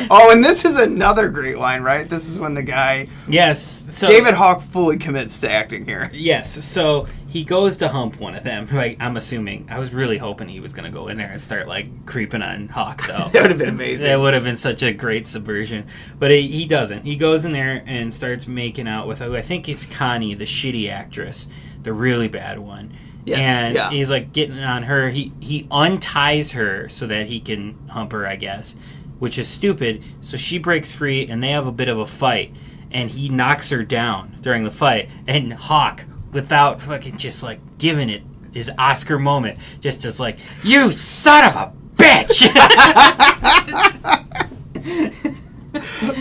A: Oh, and this is another great line, right? This is when the guy...
B: Yes. So,
A: David Hawk fully commits to acting here.
B: Yes. So he goes to hump one of them. I'm assuming. I was really hoping he was going to go in there and start, creeping on Hawk, though.
A: That would have been amazing.
B: That would have been such a great subversion. But he doesn't. He goes in there and starts making out with, I think it's Connie, the shitty actress, the really bad one.
A: Yes,
B: and he's getting on her. He unties her so that he can hump her, I guess, which is stupid. So she breaks free and they have a bit of a fight, and he knocks her down during the fight. And Hawk, without fucking just giving it his Oscar moment, just is like, you son of a bitch.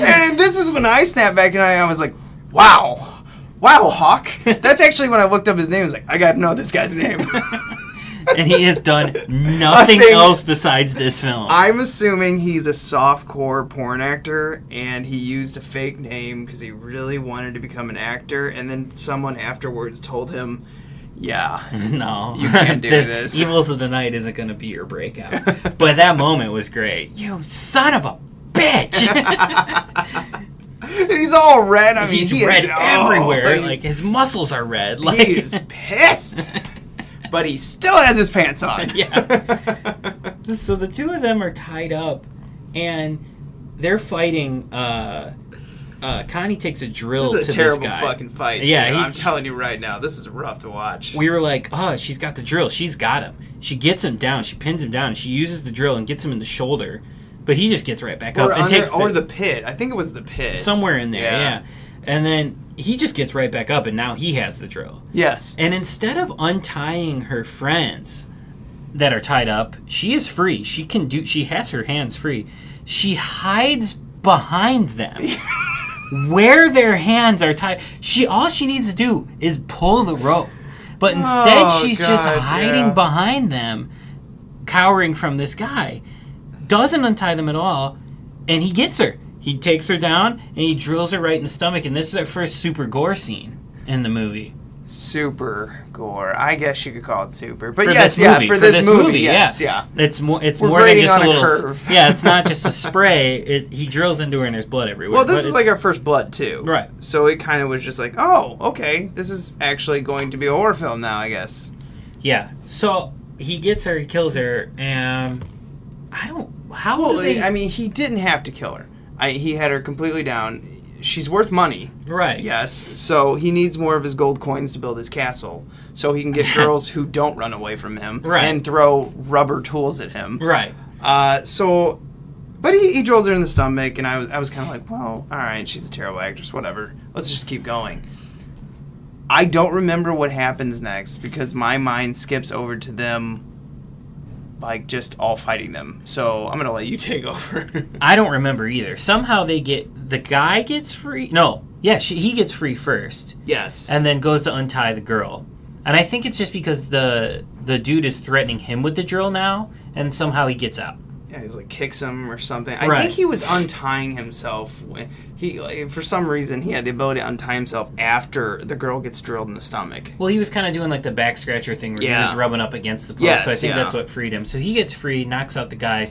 A: And this is when I snapped back and I was like, wow, Hawk. That's actually when I looked up his name. I was like, I got to know this guy's name.
B: And he has done nothing else besides this film.
A: I'm assuming he's a softcore porn actor, and he used a fake name because he really wanted to become an actor, and then someone afterwards told him, Yeah.
B: No.
A: You can't do
B: The
A: this.
B: Evils of the Night isn't going to be your breakout. But that moment was great. You son of a bitch!
A: And he's all red. I mean,
B: He's
A: he
B: red
A: is,
B: everywhere.
A: he's-
B: Like, his muscles are red. Like,
A: He's pissed. But he still has his pants on.
B: Yeah. So the two of them are tied up, and they're fighting. Connie takes a drill
A: This is a
B: to
A: terrible
B: this guy.
A: fucking fight.
B: Yeah,
A: Yeah, I'm telling you right now, this is rough to watch.
B: We were like, oh, she's got the drill. She's got him. She gets him down. She pins him down. And she uses the drill and gets him in the shoulder. But he just gets right back up and takes
A: the pit. I think it was the pit.
B: somewhere in there.
A: Yeah.
B: Yeah. And then he just gets right back up, and now he has the drill.
A: Yes.
B: And instead of untying her friends that are tied up, she is free. She has her hands free. She hides behind them. Where their hands are tied. All she needs to do is pull the rope. But instead she's just hiding behind them, cowering from this guy. Doesn't untie them at all, and he gets her. He takes her down and he drills her right in the stomach, and this is our first super gore scene in the movie.
A: Super gore. I guess you could call it super. But
B: For
A: yes,
B: this movie,
A: for this movie, yes,
B: yeah.
A: yeah.
B: It's more
A: We're
B: more than
A: grading
B: just
A: on
B: a
A: a
B: little
A: curve.
B: Yeah, it's not just a spray. He drills into her and there's blood everywhere.
A: Well, this
B: But
A: is like our first blood, too.
B: Right.
A: So it kind of was just like, oh, okay, this is actually going to be a horror film now, I guess.
B: Yeah. So he gets her, he kills her, and
A: Well, I mean, he didn't have to kill her. He had her completely down. She's worth money.
B: Right.
A: Yes. So he needs more of his gold coins to build his castle. So he can get girls who don't run away from him.
B: Right.
A: And throw rubber tools at him.
B: Right.
A: But he drills her in the stomach, and I was kind of like, well, all right, she's a terrible actress, whatever. Let's just keep going. I don't remember what happens next because my mind skips over to them, like, just all fighting them. So I'm going to let you take over.
B: I don't remember either. Somehow the guy gets free. No. Yeah, he gets free first.
A: Yes.
B: And then goes to untie the girl. And I think it's just because the dude is threatening him with the drill now, and somehow he gets out.
A: Yeah, he's like kicks him or something.
B: Right.
A: I think he was untying himself. For some reason, he had the ability to untie himself after the girl gets drilled in the stomach.
B: Well, he was kind of doing like the back scratcher thing where he was rubbing up against the post.
A: Yes,
B: so I think
A: yeah.
B: that's what freed him. So he gets free, knocks out the guy,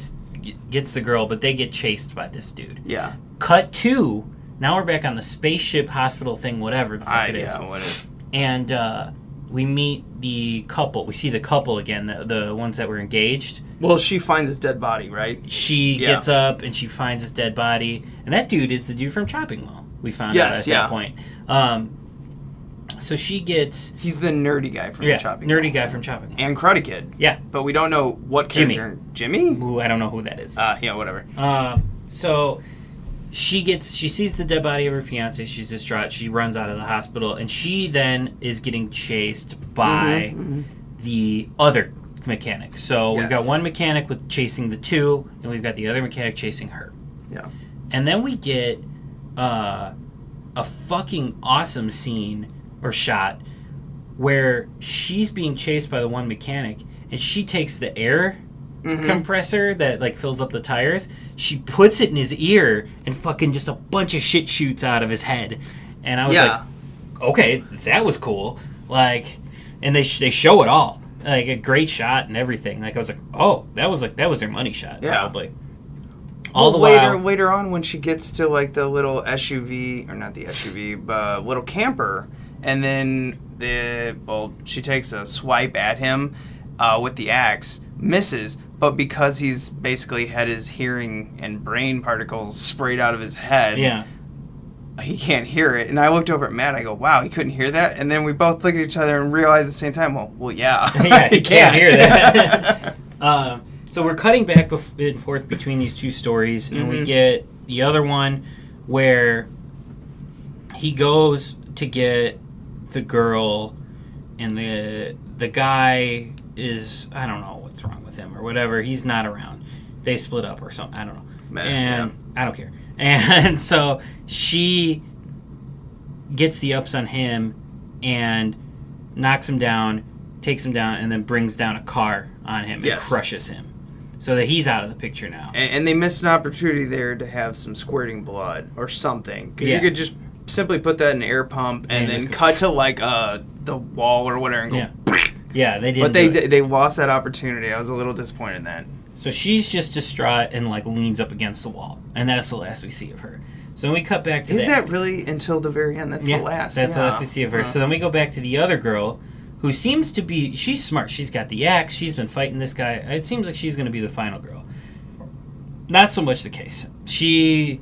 B: gets the girl, but they get chased by this dude.
A: Yeah.
B: Cut to, now we're back on the spaceship hospital thing, whatever the fuck it is.
A: Yeah, what is?
B: And we meet the couple. We see the couple again, the ones that were engaged.
A: Well, she finds his dead body, right?
B: She gets up and she finds his dead body. And that dude is the dude from Chopping Mall. We found out at that point. So she gets...
A: He's the nerdy guy from Chopping Mall.
B: nerdy guy from Chopping Mall.
A: And Karate Kid.
B: Yeah.
A: But we don't know what character. Jimmy?
B: Ooh, I don't know who that is.
A: Yeah, whatever.
B: So she sees the dead body of her fiance. She's distraught. She runs out of the hospital. And she then is getting chased by the other mechanic. So we've got one mechanic chasing the two, and we've got the other mechanic chasing her.
A: Yeah.
B: And then we get a fucking awesome scene or shot where she's being chased by the one mechanic, and she takes the air compressor that like fills up the tires. She puts it in his ear, and fucking just a bunch of shit shoots out of his head. And I was like, okay, that was cool. Like, and they show it all. Like a great shot and everything. Like I was like, oh, that was their money shot, probably. All the while,
A: later on when she gets to like the little SUV, or not the SUV, but little camper, and then she takes a swipe at him with the axe, misses, but because he's basically had his hearing and brain particles sprayed out of his head, he can't hear it. And I looked over at Matt, I go, wow, he couldn't hear that? And then we both look at each other and realize at the same time, well yeah.
B: Yeah, he can't hear that. So we're cutting back and forth between these two stories, and we get the other one where he goes to get the girl, and the guy is, I don't know what's wrong with him or whatever. He's not around. They split up or something. I don't know. I don't care. And so she gets the ups on him and knocks him down, takes him down, and then brings down a car on him and crushes him. So that he's out of the picture now.
A: And they missed an opportunity there to have some squirting blood or something. Because you could just simply put that in an air pump and then cut to like a the wall or whatever and go.
B: Yeah, yeah, they did.
A: But they lost that opportunity. I was a little disappointed in that.
B: So she's just distraught and like leans up against the wall, and that's the last we see of her. So then we cut back to
A: Is that really until the very end? That's the last.
B: That's the last we see of her. So then we go back to the other girl, who seems to be, she's smart. She's got the axe. She's been fighting this guy. It seems like she's going to be the final girl. Not so much the case. She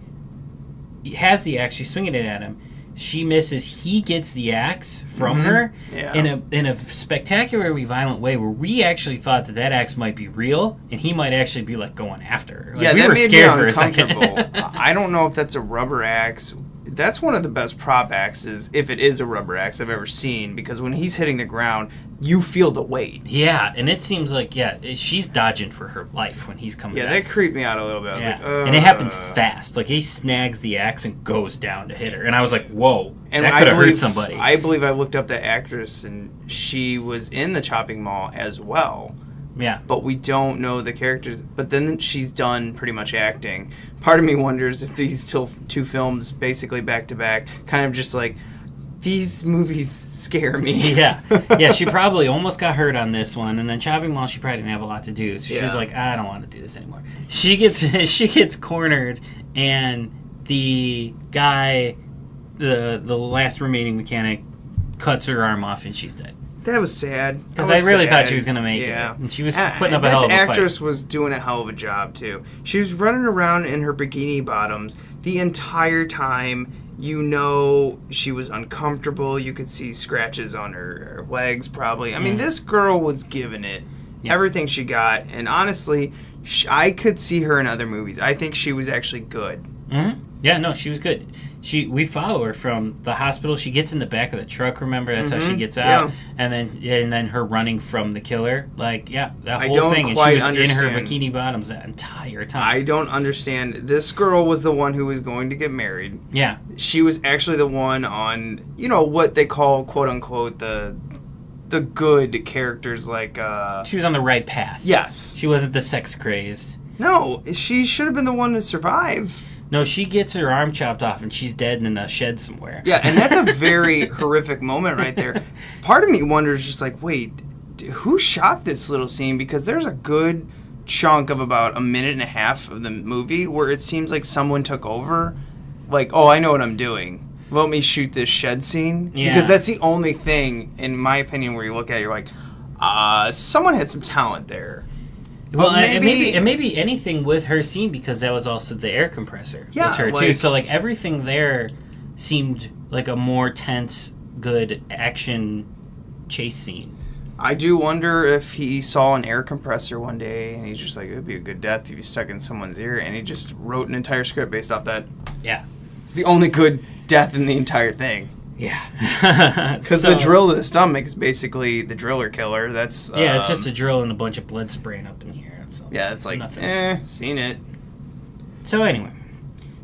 B: has the axe. She's swinging it at him. She misses. He gets the axe from her in a spectacularly violent way, where we actually thought that axe might be real, and he might actually be like going after her. Like, we
A: that
B: were
A: made
B: scared
A: me
B: for a second.
A: uncomfortable. I don't know if that's a rubber axe. That's one of the best prop axes, if it is a rubber axe, I've ever seen, because when he's hitting the ground, you feel the weight.
B: Yeah, and it seems like, she's dodging for her life when he's coming down.
A: That creeped me out a little bit. I was like,
B: and it happens fast. Like, he snags the axe and goes down to hit her. And I was like, whoa, and that could have hurt somebody.
A: I believe I looked up the actress, and she was in the chopping mall as well.
B: Yeah.
A: But we don't know the characters. But then she's done pretty much acting. Part of me wonders if these two films, basically back-to-back, kind of just like, these movies scare me.
B: Yeah, she probably almost got hurt on this one, and then Chopping Mall, she probably didn't have a lot to do. So she was like, I don't want to do this anymore. She gets cornered, and the guy, the last remaining mechanic, cuts her arm off, and she's dead.
A: That was sad.
B: Because I really thought she was going to make it. And she was putting up a hell of a fight.
A: This actress was doing a hell of a job, too. She was running around in her bikini bottoms the entire time. You know she was uncomfortable. You could see scratches on her legs, probably. I mean, this girl was giving it everything she got. And honestly, I could see her in other movies. I think she was actually good.
B: Mm-hmm. Yeah, no, she was good. We follow her from the hospital. She gets in the back of the truck. Remember, that's how she gets out, and then her running from the killer. Like, that whole thing. And she was in her bikini bottoms that entire time.
A: I don't understand. This girl was the one who was going to get married.
B: Yeah,
A: she was actually the one on what they call quote unquote the good characters. Like
B: she was on the right path.
A: Yes,
B: she wasn't the sex crazed.
A: No, she should have been the one to survive.
B: No, she gets her arm chopped off and she's dead in a shed somewhere.
A: Yeah, and that's a very horrific moment right there. Part of me wonders just like, wait, who shot this little scene? Because there's a good chunk of about a minute and a half of the movie where it seems like someone took over. Like, oh, I know what I'm doing. Let me shoot this shed scene. Yeah. Because that's the only thing, in my opinion, where you look at it, you're like, someone had some talent there.
B: Well, maybe anything with her scene, because that was also the air compressor. Yeah, was her too. So like everything there seemed like a more tense, good action chase scene.
A: I do wonder if he saw an air compressor one day and he's just like, it would be a good death if you stuck in someone's ear, and he just wrote an entire script based off that.
B: Yeah,
A: it's the only good death in the entire thing.
B: Yeah,
A: because the drill to the stomach is basically the driller killer. That's
B: it's just a drill and a bunch of blood spraying up in the air. So
A: yeah, it's like nothing. Seen it.
B: So anyway,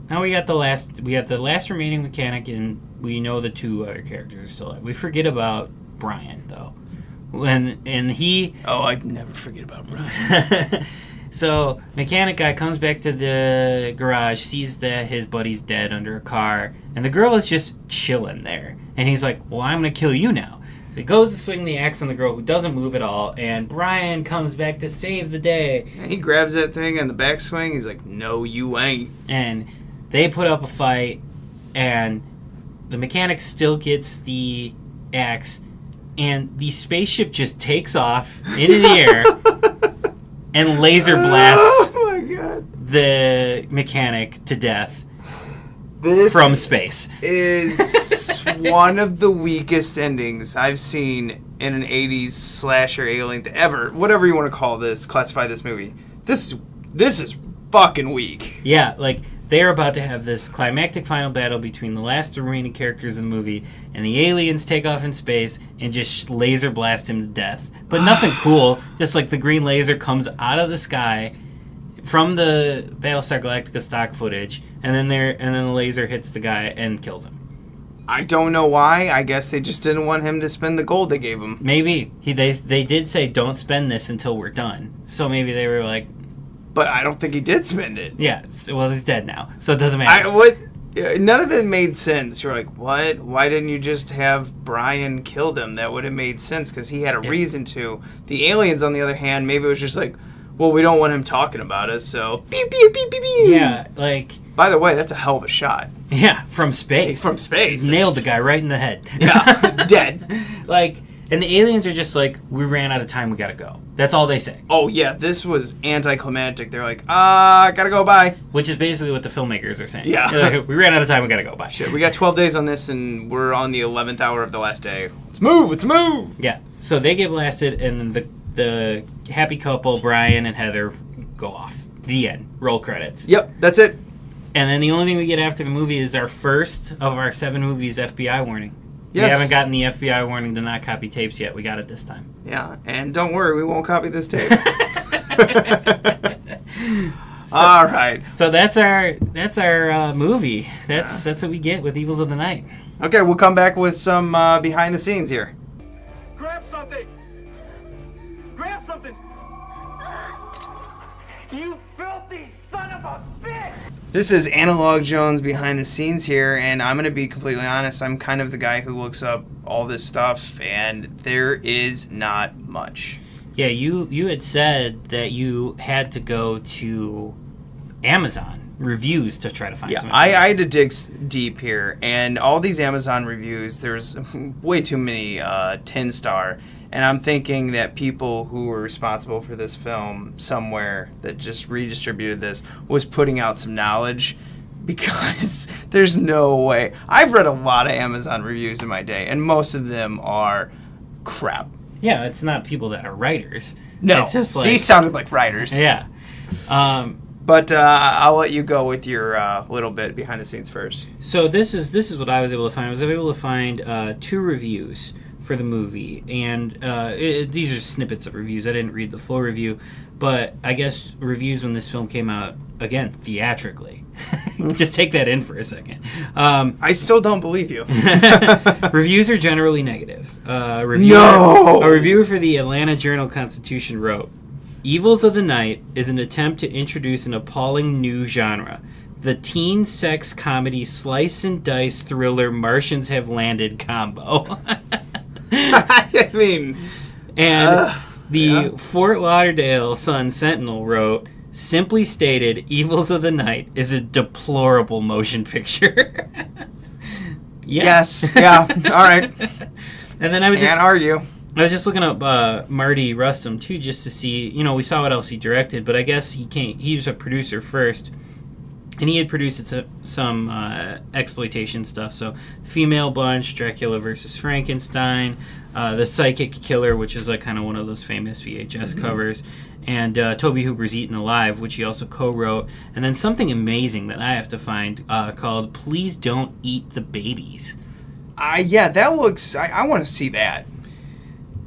B: now we got the last remaining mechanic, and we know the two other characters are still alive. We forget about Brian though,
A: I'd never forget about Brian.
B: So, mechanic guy comes back to the garage, sees that his buddy's dead under a car, and the girl is just chilling there. And he's like, well, I'm going to kill you now. So he goes to swing the axe on the girl, who doesn't move at all, and Brian comes back to save the day.
A: And he grabs that thing on the backswing, he's like, no, you ain't.
B: And they put up a fight, and the mechanic still gets the axe, and the spaceship just takes off into the air. And laser blasts the mechanic to death from space.
A: Is one of the weakest endings I've seen in an 80s slasher alien ever. Whatever you want to call this, classify this movie. This is fucking weak.
B: Yeah, like they're about to have this climactic final battle between the last remaining characters in the movie, and the aliens take off in space and just laser blast him to death. But nothing cool. Just like the green laser comes out of the sky from the Battlestar Galactica stock footage, and then the laser hits the guy and kills him.
A: I don't know why. I guess they just didn't want him to spend the gold they gave him.
B: Maybe they did say don't spend this until we're done. So maybe they were like.
A: But I don't think he did spend it.
B: Yeah, well, he's dead now, so it doesn't matter.
A: none of it made sense. You're like, what? Why didn't you just have Brian kill them? That would have made sense because he had a reason to. The aliens, on the other hand, maybe it was just like, well, we don't want him talking about us, so beep, beep, beep, beep, beep.
B: Yeah, like...
A: By the way, that's a hell of a shot.
B: Yeah, from space.
A: From space.
B: Nailed the guy right in the head.
A: Yeah, dead.
B: Like, and the aliens are just like, we ran out of time, we gotta go. That's all they say.
A: Oh, yeah, this was anticlimactic. They're like, gotta go, bye.
B: Which is basically what the filmmakers are saying.
A: Yeah.
B: They're like, we ran out of time, we gotta go, bye.
A: Shit, we got 12 days on this, and we're on the 11th hour of the last day. Let's move!
B: Yeah, so they get blasted, and then the happy couple, Brian and Heather, go off. The end. Roll credits.
A: Yep, that's it.
B: And then the only thing we get after the movie is our first of our 7 movies FBI warning.
A: Yes.
B: We haven't gotten the FBI warning to not copy tapes yet. We got it this time.
A: Yeah, and don't worry, we won't copy this tape. All right.
B: So that's our movie. That's what we get with Evils of the Night.
A: Okay, we'll come back with some behind the scenes here.
D: Grab something! Grab something! You filthy son of a bitch!
A: This is Analog Jones behind the scenes here, and I'm going to be completely honest. I'm kind of the guy who looks up all this stuff, and there is not much.
B: Yeah, you had said that you had to go to Amazon reviews to try to find some
A: I
B: information.
A: had to dig deep here, and all these Amazon reviews, there's way too many 10-star, and I'm thinking that people who were responsible for this film somewhere that just redistributed this was putting out some knowledge, because there's no way. I've read a lot of Amazon reviews in my day, and most of them are crap.
B: Yeah, it's not people that are writers.
A: No,
B: it's just like,
A: these sounded like writers.
B: Yeah.
A: But I'll let you go with your little bit behind the scenes first.
B: So this is what I was able to find. I was able to find 2 reviews for the movie, and these are snippets of reviews. I didn't read the full review, but I guess reviews when this film came out, again, theatrically. Just take that in for a second.
A: I still don't believe you.
B: Reviews are generally negative. A
A: No!
B: reviewer for the Atlanta Journal-Constitution wrote, Evils of the Night is an attempt to introduce an appalling new genre. The teen sex comedy slice and dice thriller Martians Have Landed combo.
A: I mean...
B: And Fort Lauderdale Sun-Sentinel wrote, simply stated, Evils of the Night is a deplorable motion picture.
A: Yes. Yeah. All right.
B: And then I was
A: Can't argue.
B: I was just looking up Mardi Rustam too, just to see. We saw what else he directed, but I guess he was a producer first, and he had produced some exploitation stuff. So, Female Bunch, Dracula versus Frankenstein, The Psychic Killer, which is like kind of one of those famous VHS covers, and Tobe Hooper's Eaten Alive, which he also co-wrote, and then something amazing that I have to find called Please Don't Eat the Babies.
A: Yeah, that looks... I want to see that.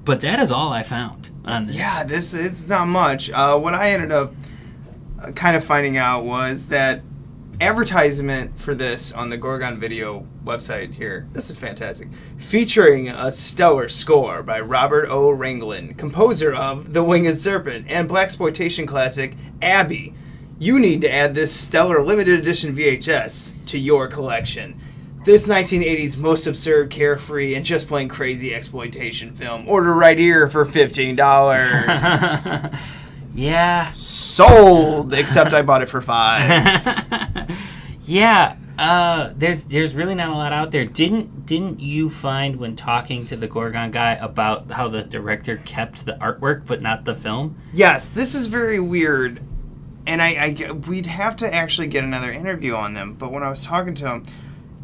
B: But that is all I found on this.
A: Yeah, it's not much. What I ended up kind of finding out was that advertisement for this on the Gorgon Video website here, this is fantastic, featuring a stellar score by Robert O. Ranglin, composer of The Winged Serpent and blaxploitation classic Abby. You need to add this stellar limited edition VHS to your collection. This 1980s most absurd, carefree, and just plain crazy exploitation film. Order right here for $15.
B: Yeah.
A: Sold! Except I bought it for $5.
B: Yeah. There's really not a lot out there. Didn't you find when talking to the Gorgon guy about how the director kept the artwork but not the film?
A: Yes, this is very weird. And we'd have to actually get another interview on them. But when I was talking to him,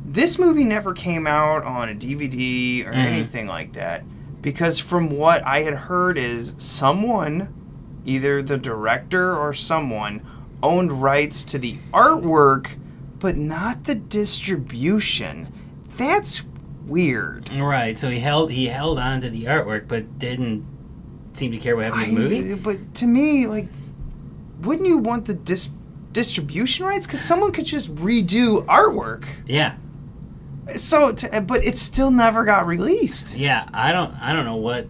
A: this movie never came out on a DVD or anything like that, because from what I had heard is someone, either the director or someone, owned rights to the artwork, but not the distribution. That's weird.
B: Right, so he held on to the artwork, but didn't seem to care what happened in the movie?
A: But to me, like, wouldn't you want the distribution rights? Because someone could just redo artwork.
B: Yeah.
A: So, but it still never got released.
B: Yeah, I don't know what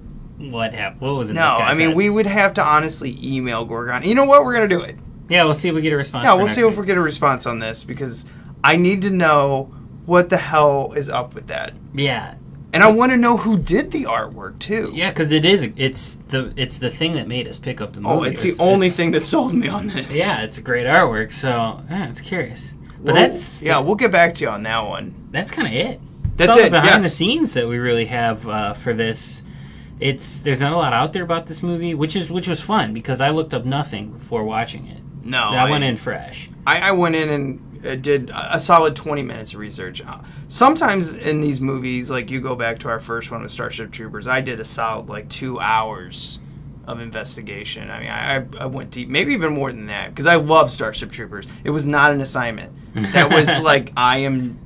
B: happened. What was in this
A: No,
B: guy's
A: I mean,
B: head?
A: we would have to honestly email Gorgon. You know what? We're going to do it.
B: Yeah, we'll see if we get a response.
A: Yeah,
B: for
A: we'll
B: next
A: see if
B: week.
A: we get a response on this, because I need to know what the hell is up with that.
B: Yeah.
A: And I want to know who did the artwork too.
B: Yeah, because it's the thing that made us pick up the movie.
A: Oh, it's the only thing that sold me on this.
B: Yeah, it's great artwork, so it's curious. But
A: we'll get back to you on that one.
B: That's kind of it.
A: That's
B: all
A: it.
B: the behind the
A: yes.
B: scenes that we really have for this. There's not a lot out there about this movie, which was fun because I looked up nothing before watching it.
A: No,
B: I went in fresh.
A: I went in and did a solid 20 minutes of research. Sometimes in these movies, like you go back to our first one with Starship Troopers, I did a solid 2 hours of investigation. I mean, I went deep, maybe even more than that, because I love Starship Troopers. It was not an assignment. That was I am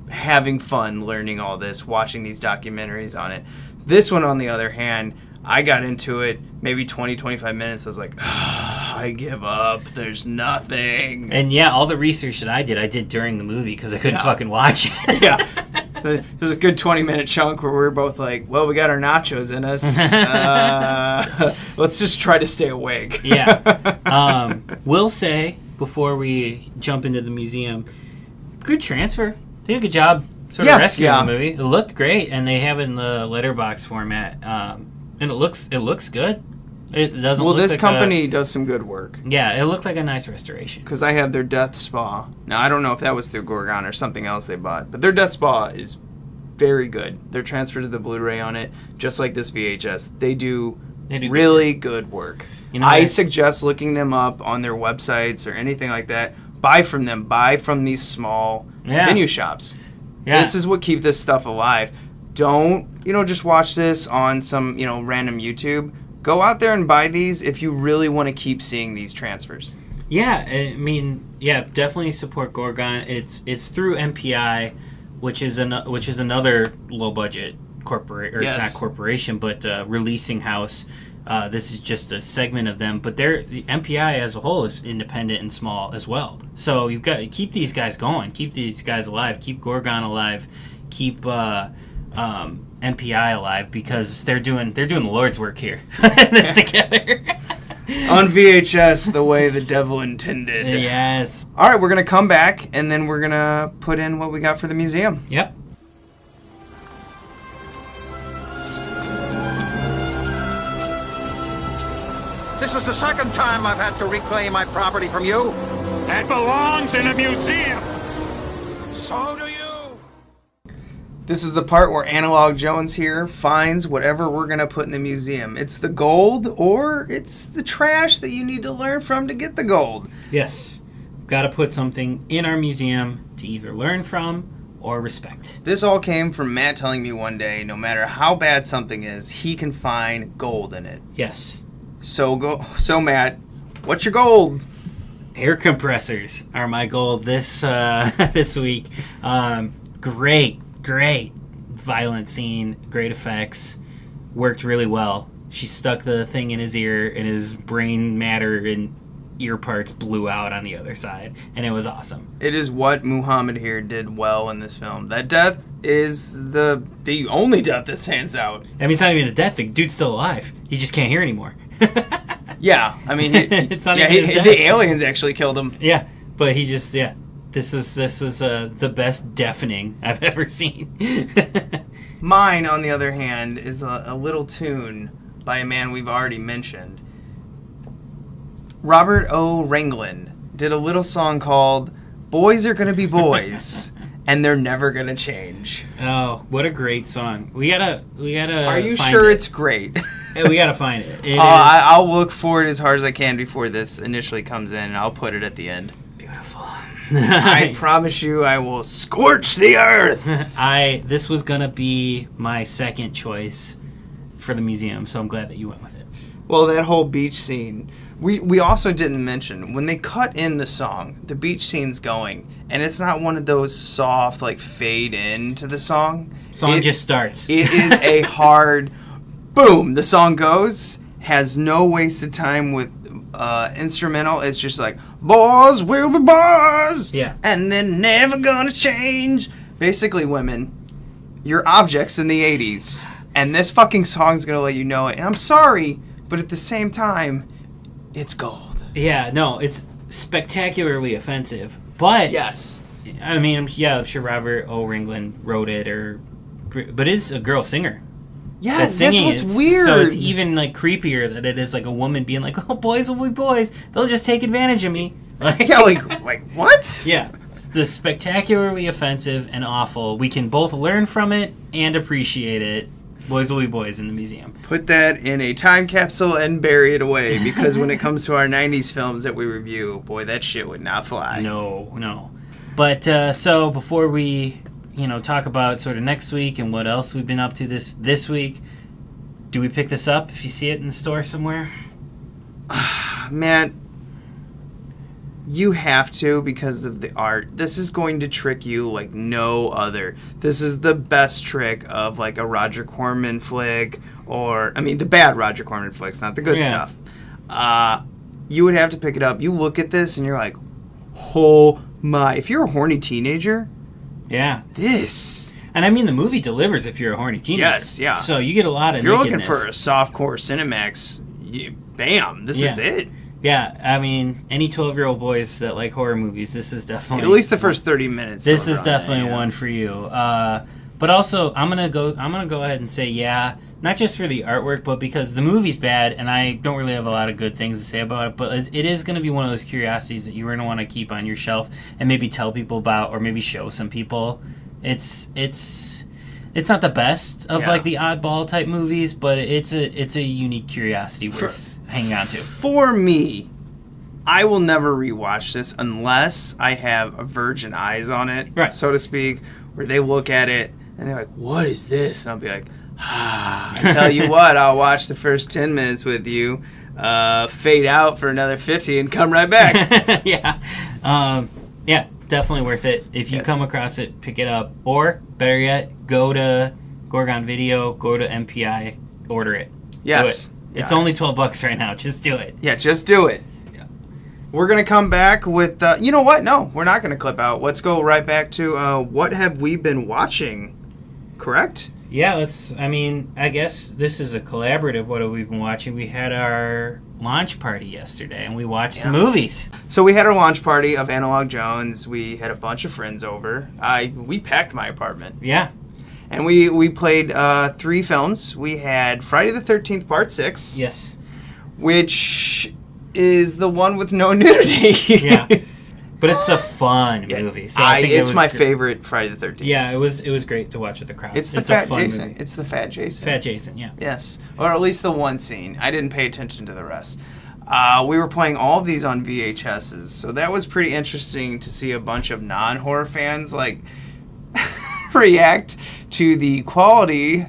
A: having fun learning all this, watching these documentaries on it. This one, on the other hand, I got into it maybe 20, 25 minutes. I was like, I give up. There's nothing.
B: And yeah, all the research that I did during the movie because I couldn't fucking watch it.
A: Yeah. So there's a good 20-minute chunk where we're both like, well, we got our nachos in us. Let's just try to stay awake.
B: Yeah. We'll say, before we jump into the museum, good transfer. They did a good job sort of rescuing the movie. It looked great, and they have it in the letterbox format. And it looks good. It doesn't.
A: Well,
B: look
A: this
B: like
A: company does some good work.
B: Yeah, it looked like a nice restoration.
A: Because I have their Death Spa. Now, I don't know if that was through Gorgon or something else they bought, but their Death Spa is very good. They're transferred to the Blu-ray on it, just like this VHS. They do really good work. I suggest looking them up on their websites or anything like that. Buy from them. Buy from these small venue shops. Yeah. This is what keeps this stuff alive. Don't, just watch this on some, random YouTube. Go out there and buy these if you really want to keep seeing these transfers.
B: Yeah, I mean, definitely support Gorgon. It's through MPI, which is another low budget not corporation, but releasing house. This is just a segment of them, but the MPI as a whole is independent and small as well. So you've got to keep these guys going, keep these guys alive, keep Gorgon alive, keep MPI alive, because they're doing the Lord's work here, this together.
A: On VHS, the way the devil intended.
B: Yes.
A: All right, we're gonna come back and then we're gonna put in what we got for the museum.
B: Yep.
F: This is the second time I've had to reclaim my property from you.
G: That belongs in a museum.
F: So do you.
A: This is the part where Analog Jones here finds whatever we're going to put in the museum. It's the gold or it's the trash that you need to learn from to get the gold.
B: Yes. Got to put something in our museum to either learn from or respect.
A: This all came from Matt telling me one day, no matter how bad something is, he can find gold in it.
B: Yes.
A: So Matt, what's your gold?
B: Air compressors are my gold this week. Great violent scene, great effects, worked really well. She stuck the thing in his ear, and his brain matter and ear parts blew out on the other side, and it was awesome.
A: It is what Mohammed here did well in this film. That death is the only death that stands out.
B: I mean, it's not even a death. The dude's still alive. He just can't hear anymore.
A: Yeah, I mean,
B: it's not even his death.
A: The aliens actually killed him.
B: Yeah, but he just This was the best deafening I've ever seen.
A: Mine, on the other hand, is a little tune by a man we've already mentioned. Robert O. Ranglin did a little song called "Boys Are Gonna Be Boys," and they're never gonna change.
B: Oh, what a great song! We gotta.
A: Are you sure it's great?
B: We gotta find it.
A: I'll look for it as hard as I can before this initially comes in, and I'll put it at the end.
B: Beautiful.
A: I promise you, I will scorch the earth.
B: This was gonna be my second choice for the museum, so I'm glad that you went with it.
A: Well, that whole beach scene. We also didn't mention, when they cut in the song, the beach scene's going, and it's not one of those soft, fade into the song.
B: Song just starts.
A: It is a hard boom. The song goes, has no wasted time with instrumental. It's just like, boys will be boys, and they're never gonna change. Basically, women, you're objects in the 80s, and this fucking song's gonna let you know it. And I'm sorry, but at the same time, it's gold.
B: Yeah, no, it's spectacularly offensive, but
A: yes,
B: I mean, yeah, I'm sure Robert O. Ringland wrote it, but it's a girl singer.
A: Yeah, that's what's
B: is,
A: weird.
B: So it's even like creepier that it is like a woman being like, "Oh, boys will be boys. They'll just take advantage of me." Like,
A: yeah, like what?
B: Yeah, it's the spectacularly offensive and awful. We can both learn from it and appreciate it. Boys will be boys in the museum.
A: Put that in a time capsule and bury it away, because when it comes to our 90s films that we review, boy, that shit would not fly.
B: No. But so before we, talk about sort of next week and what else we've been up to this week, do we pick this up if you see it in the store somewhere?
A: Man, you have to, because of the art. This is going to trick you like no other. This is the best trick of like a Roger Corman flick, the bad Roger Corman flicks, not the good stuff. You would have to pick it up. You look at this and you're like, oh my. If you're a horny teenager,
B: yeah,
A: this.
B: And I mean, the movie delivers if you're a horny teenager.
A: Yes, yeah.
B: So you get a lot of
A: If you're
B: nakedness.
A: looking for a softcore Cinemax, bam, this is it.
B: Yeah, I mean, any 12-year-old boys that like horror movies, this is definitely...
A: At least the first 30 minutes.
B: This is definitely one for you. But also, I'm gonna go ahead and say, yeah, not just for the artwork, but because the movie's bad, and I don't really have a lot of good things to say about it, but it is going to be one of those curiosities that you're going to want to keep on your shelf and maybe tell people about, or maybe show some people. It's not the best of like the oddball type movies, but it's a unique curiosity worth hanging on to.
A: For me, I will never rewatch this unless I have a virgin eyes on it,
B: right,
A: so to speak, where they look at it and they're like, "What is this?" And I'll be like, I tell you what, I'll watch the first 10 minutes with you, fade out for another 50, and come right back.
B: Yeah, definitely worth it. If you come across it, pick it up, or better yet, go to Gorgon Video, go to MPI, order it.
A: Yes.
B: Do it. It's only $12 right now. Just do it.
A: Yeah, just do it. Yeah. We're going to come back with, you know what? No, we're not going to clip out. Let's go right back to what have we been watching, correct?
B: Yeah, I guess this is a collaborative. What have we been watching? We had our launch party yesterday, and we watched some movies.
A: So we had our launch party of Analog Jones. We had a bunch of friends over. We packed my apartment.
B: Yeah.
A: And we played 3 films. We had Friday the 13th Part 6.
B: Yes.
A: Which is the one with no nudity.
B: Yeah. But it's a fun movie. So I think
A: it's my favorite Friday the 13th.
B: Yeah, it was great to watch with the crowd.
A: It's the Fat Jason. Movie. It's the Fat Jason.
B: Fat Jason, yeah.
A: Yes. Or at least the one scene. I didn't pay attention to the rest. We were playing all of these on VHSs, so that was pretty interesting to see a bunch of non-horror fans react to the quality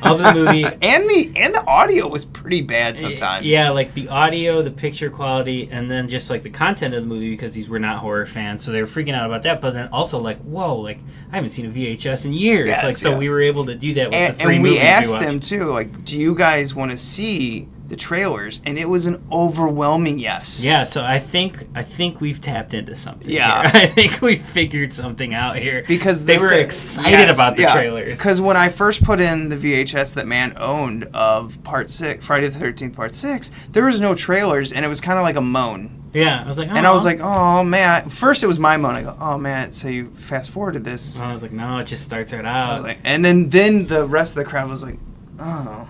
B: of the movie.
A: and the audio was pretty bad sometimes.
B: Yeah, like the audio, the picture quality, and then just like the content of the movie, because these were not horror fans, so they were freaking out about that. But then also whoa, I haven't seen a VHS in years.
A: Yes,
B: so we were able to do that with the 3
A: movies. And we asked
B: watched.
A: them too, do you guys want to see the trailers? And it was an overwhelming yes.
B: Yeah, so I think we've tapped into something.
A: Yeah,
B: here. I think we figured something out here,
A: because
B: they were excited about the trailers.
A: Because when I first put in the VHS that man owned of Part 6, Friday the 13th Part 6, there was no trailers, and it was kind of like a moan.
B: Yeah, I was like,
A: and I was like, oh man. First it was my moan. I go, oh man. So you fast forwarded this.
B: I was like, no, it just starts right out.
A: I was like, and then the rest of the crowd was like, oh.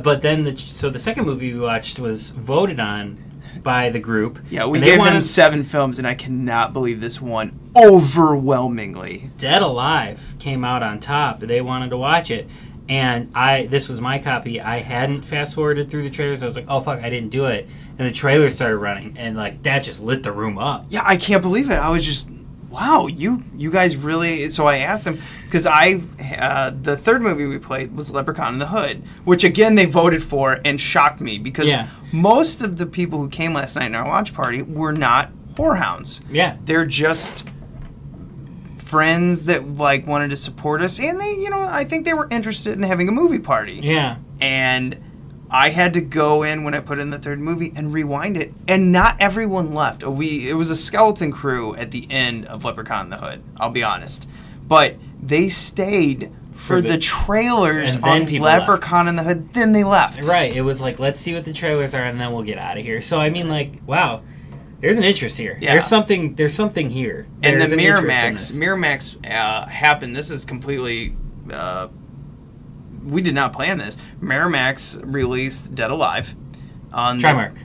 B: But then the second movie we watched was voted on by the group.
A: Yeah, we gave them 7 films, and I cannot believe this one overwhelmingly.
B: Dead Alive came out on top. They wanted to watch it, and this was my copy. I hadn't fast forwarded through the trailers. I was like, oh fuck, I didn't do it. And the trailers started running, and that just lit the room up.
A: Yeah, I can't believe it. I was just, wow, you guys really. So I asked them, because the third movie we played was Leprechaun in the Hood, which again they voted for and shocked me, because most of the people who came last night in our launch party were not whorehounds.
B: Yeah,
A: they're just friends that wanted to support us, and they, I think they were interested in having a movie party.
B: Yeah,
A: and I had to go in when I put in the third movie and rewind it, and not everyone left. It was a skeleton crew at the end of Leprechaun in the Hood, I'll be honest. But they stayed for the trailers on Leprechaun in the Hood, then they left.
B: Right, it was let's see what the trailers are, and then we'll get out of here. So, I mean, wow. there's an interest here.
A: Yeah.
B: There's something here.
A: And
B: There's
A: the
B: an interest in this.
A: Miramax happened. This is completely. We did not plan this. Miramax released Dead Alive on
B: Trimark.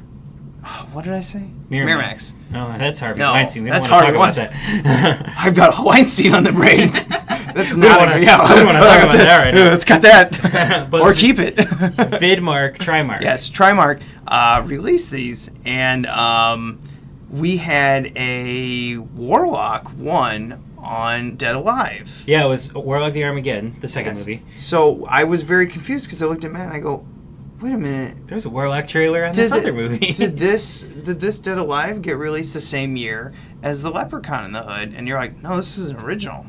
A: What did I say?
B: Miramax. No, that's Harvey
A: No,
B: Weinstein. We don't
A: that's
B: want to
A: Harvey
B: talk about that.
A: I've got Weinstein on the brain. That's
B: We don't
A: not.
B: wanna-
A: Yeah,
B: we don't wanna talk about that right now.
A: Let's cut that,
B: But
A: or keep it.
B: Vidmark, Trimark.
A: Yes, Trimark released these, and we had a Warlock one on Dead Alive.
B: Yeah, it was Warlock the Armageddon, the second
A: Yes.
B: movie.
A: So I was very confused because I looked at Matt and I go, "Wait a minute."
B: There's a Warlock trailer on this other movie.
A: did this Dead Alive get released the same year as the Leprechaun in the Hood? And you're like, "No, this is an original."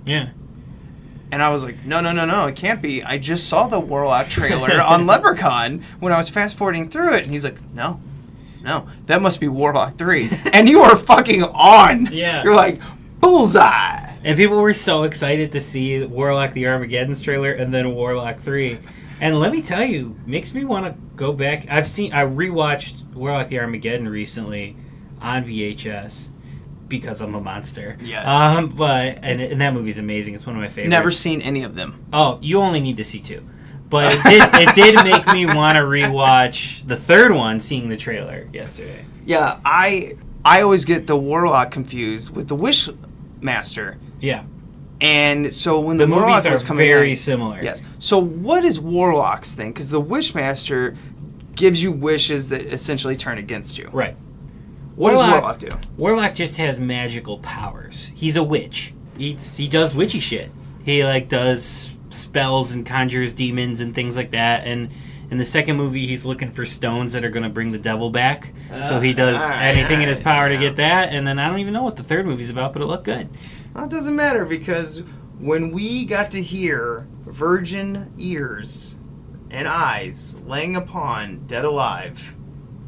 B: Yeah.
A: And I was like, no, it can't be. I just saw the Warlock trailer on Leprechaun when I was fast forwarding through it. And he's like, no, that must be Warlock 3. And you are fucking on.
B: Yeah.
A: You're like, bullseye.
B: And people were so excited to see Warlock the Armageddon's trailer and then Warlock 3. And let me tell you, makes me want to go back. I rewatched Warlock the Armageddon recently on VHS because I'm a monster.
A: Yes.
B: And that movie's amazing. It's one of my favorites.
A: Never seen any of them.
B: Oh, you only need to see 2. But it did make me want to rewatch the third one, seeing the trailer yesterday.
A: Yeah, I always get the Warlock confused with the Wishmaster.
B: Yeah.
A: And so when
B: The
A: the Warlock
B: movies
A: was
B: are
A: coming
B: very
A: out,
B: similar.
A: Yes. So what is Warlock's thing? Because the Wishmaster gives you wishes that essentially turn against you.
B: Right.
A: What does Warlock do?
B: Warlock just has magical powers. He's a witch. He does witchy shit. He does spells and conjures demons and things like that. And in the second movie, he's looking for stones that are going to bring the devil back. So he does anything in his power to get that. And then I don't even know what the third movie's about, but it looked good.
A: Well, it doesn't matter because when we got to hear virgin ears and eyes laying upon Dead Alive,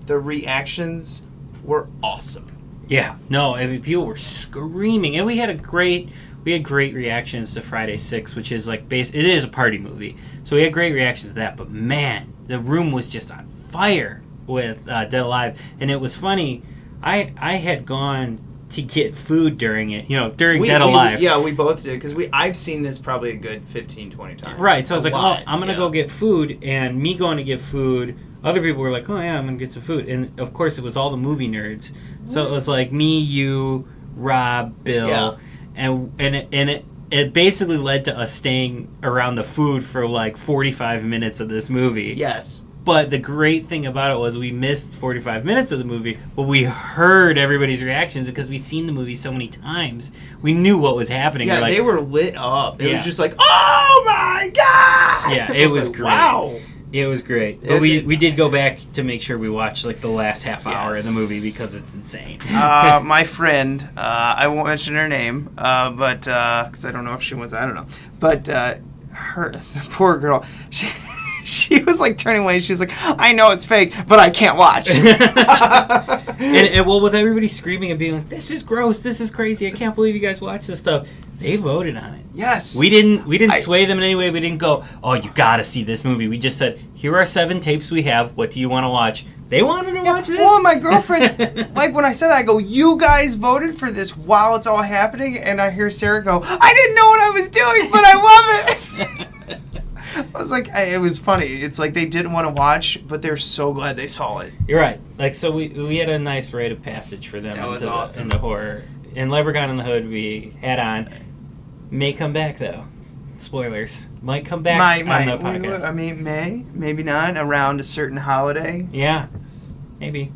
A: the reactions were awesome.
B: Yeah, no, I mean, people were screaming, and we had great reactions to Friday 6, which is it is a party movie, so we had great reactions to that. But man, the room was just on fire with Dead Alive, and it was funny. I had gone to get food during it, during Dead Alive.
A: Yeah, we both did because I've seen this probably a good 15, 20 times.
B: Right, so I was like,
A: lot,
B: I'm gonna go get food, and me going to get food. Other people were like, oh yeah, I'm going to get some food. And of course it was all the movie nerds. So it was like me, you, Rob, Bill. Yeah. And it basically led to us staying around the food for 45 minutes of this movie.
A: Yes.
B: But the great thing about it was we missed 45 minutes of the movie, but we heard everybody's reactions because we'd seen the movie so many times. We knew what was happening.
A: Yeah,
B: they
A: were lit up. It was just like, oh my God!
B: Yeah, it was great.
A: Wow.
B: It was great. But we did go back to make sure we watched the last half hour of the movie because it's insane.
A: My friend, I won't mention her name, but because I don't know if she was, I don't know. But the poor girl, she was turning away. She's like, I know it's fake, but I can't watch.
B: and with everybody screaming and being like, this is gross, this is crazy, I can't believe you guys watch this stuff. They voted on it.
A: Yes.
B: We didn't sway them in any way. We didn't go, oh, you gotta see this movie. We just said, here are 7 tapes we have. What do you want to watch? They wanted to watch this.
A: Well, my girlfriend, when I said that, I go, you guys voted for this while it's all happening? And I hear Sarah go, I didn't know what I was doing, but I love it. I was like, it was funny. It's like they didn't want to watch, but they're so glad they saw it.
B: You're right. So we had a nice rite of passage for them into horror. In Leprechaun in the Hood, we had on. May come back, though. Spoilers. Might come back on the podcast.
A: I mean, maybe not, around a certain holiday.
B: Yeah. Maybe.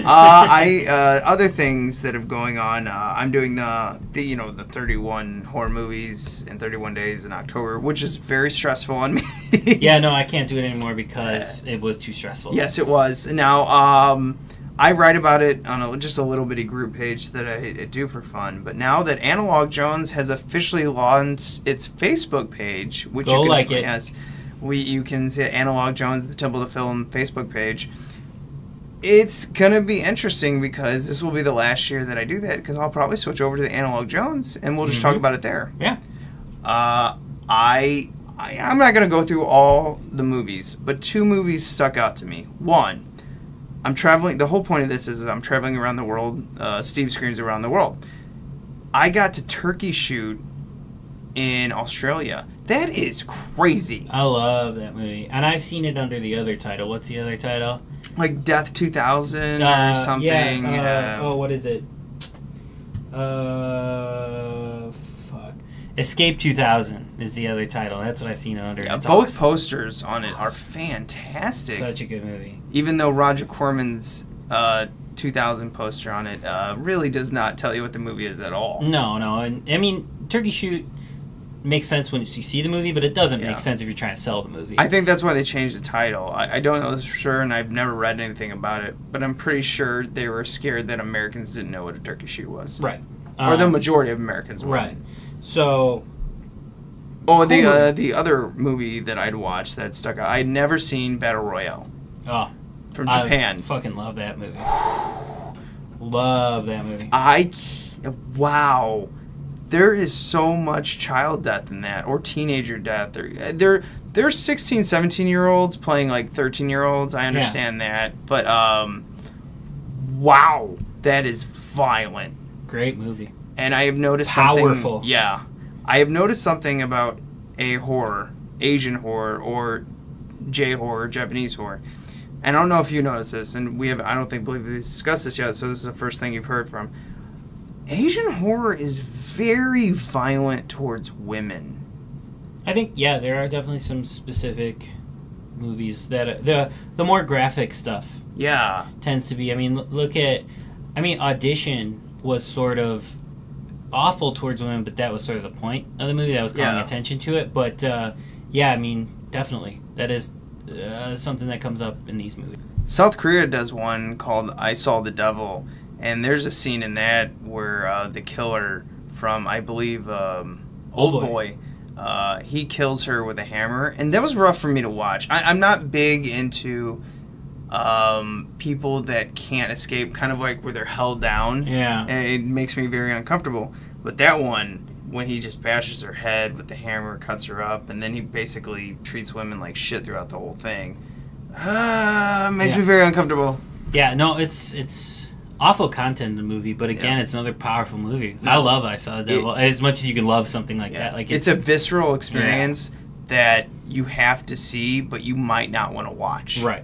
A: Other things that are going on, I'm doing the 31 horror movies in 31 days in October, which is very stressful on me.
B: Yeah, no, I can't do it anymore because it was too stressful.
A: Yes, it was. Now, I write about it on just a little bitty group page that I do for fun. But now that Analog Jones has officially launched its Facebook page, which
B: you
A: can see Analog Jones, the Temple of the Film Facebook page. It's going to be interesting because this will be the last year that I do that because I'll probably switch over to the Analog Jones and we'll just talk about it there.
B: Yeah.
A: I'm not going to go through all the movies, but 2 movies stuck out to me. One, I'm traveling. The whole point of this is I'm traveling around the world. Steve screams around the world. I got to turkey shoot in Australia. That is crazy.
B: I love that movie. And I've seen it under the other title. What's the other title?
A: Like Death 2000 or something.
B: Yeah. What is it? Fuck. Escape 2000 is the other title. That's what I've seen it under.
A: Yeah,
B: it's
A: both
B: awesome.
A: posters on it are fantastic.
B: Such a good movie.
A: Even though Roger Corman's 2000 poster on it really does not tell you what the movie is at all.
B: No. And I mean, Turkey Shoot makes sense when you see the movie, but it doesn't make sense if you're trying to sell the movie.
A: I think that's why they changed the title. I don't know this for sure, and I've never read anything about it, but I'm pretty sure they were scared that Americans didn't know what a turkey shoot was.
B: Right.
A: Or the majority of Americans were.
B: Right. So...
A: Oh, the other movie that I'd watched that stuck out, I'd never seen Battle Royale.
B: Oh.
A: From Japan.
B: I fucking love that movie. Love that movie.
A: Wow. There is so much child death in that, or teenager death. They're 16, 17-year-olds playing like 13-year-olds. I understand that. But, wow. That is violent.
B: Great movie.
A: And I have noticed
B: Powerful.
A: something. Yeah. I have noticed something about horror, Asian horror, or J-horror, Japanese horror. And I don't know if you noticed this, and I don't believe we've discussed this yet, so this is the first thing you've heard from. Asian horror is very violent towards women.
B: I think, there are definitely some specific movies that the more graphic stuff tends to be. I mean, Audition was sort of awful towards women, but that was sort of the point of the movie. That was calling attention to it. But, definitely. That is something that comes up in these movies.
A: South Korea does one called I Saw the Devil, and there's a scene in that where the killer from, I believe, Old Boy, he kills her with a hammer, and that was rough for me to watch. I'm not big into people that can't escape, kind of like where they're held down.
B: Yeah.
A: And it makes me very uncomfortable. But that one, when he just bashes her head with the hammer, cuts her up, and then he basically treats women like shit throughout the whole thing, makes me very uncomfortable.
B: Yeah, no, it's awful content in the movie, but again, it's another powerful movie. I love I Saw the Devil as much as you can love something like that. Like
A: it's a visceral experience that you have to see, but you might not want to watch.
B: Right.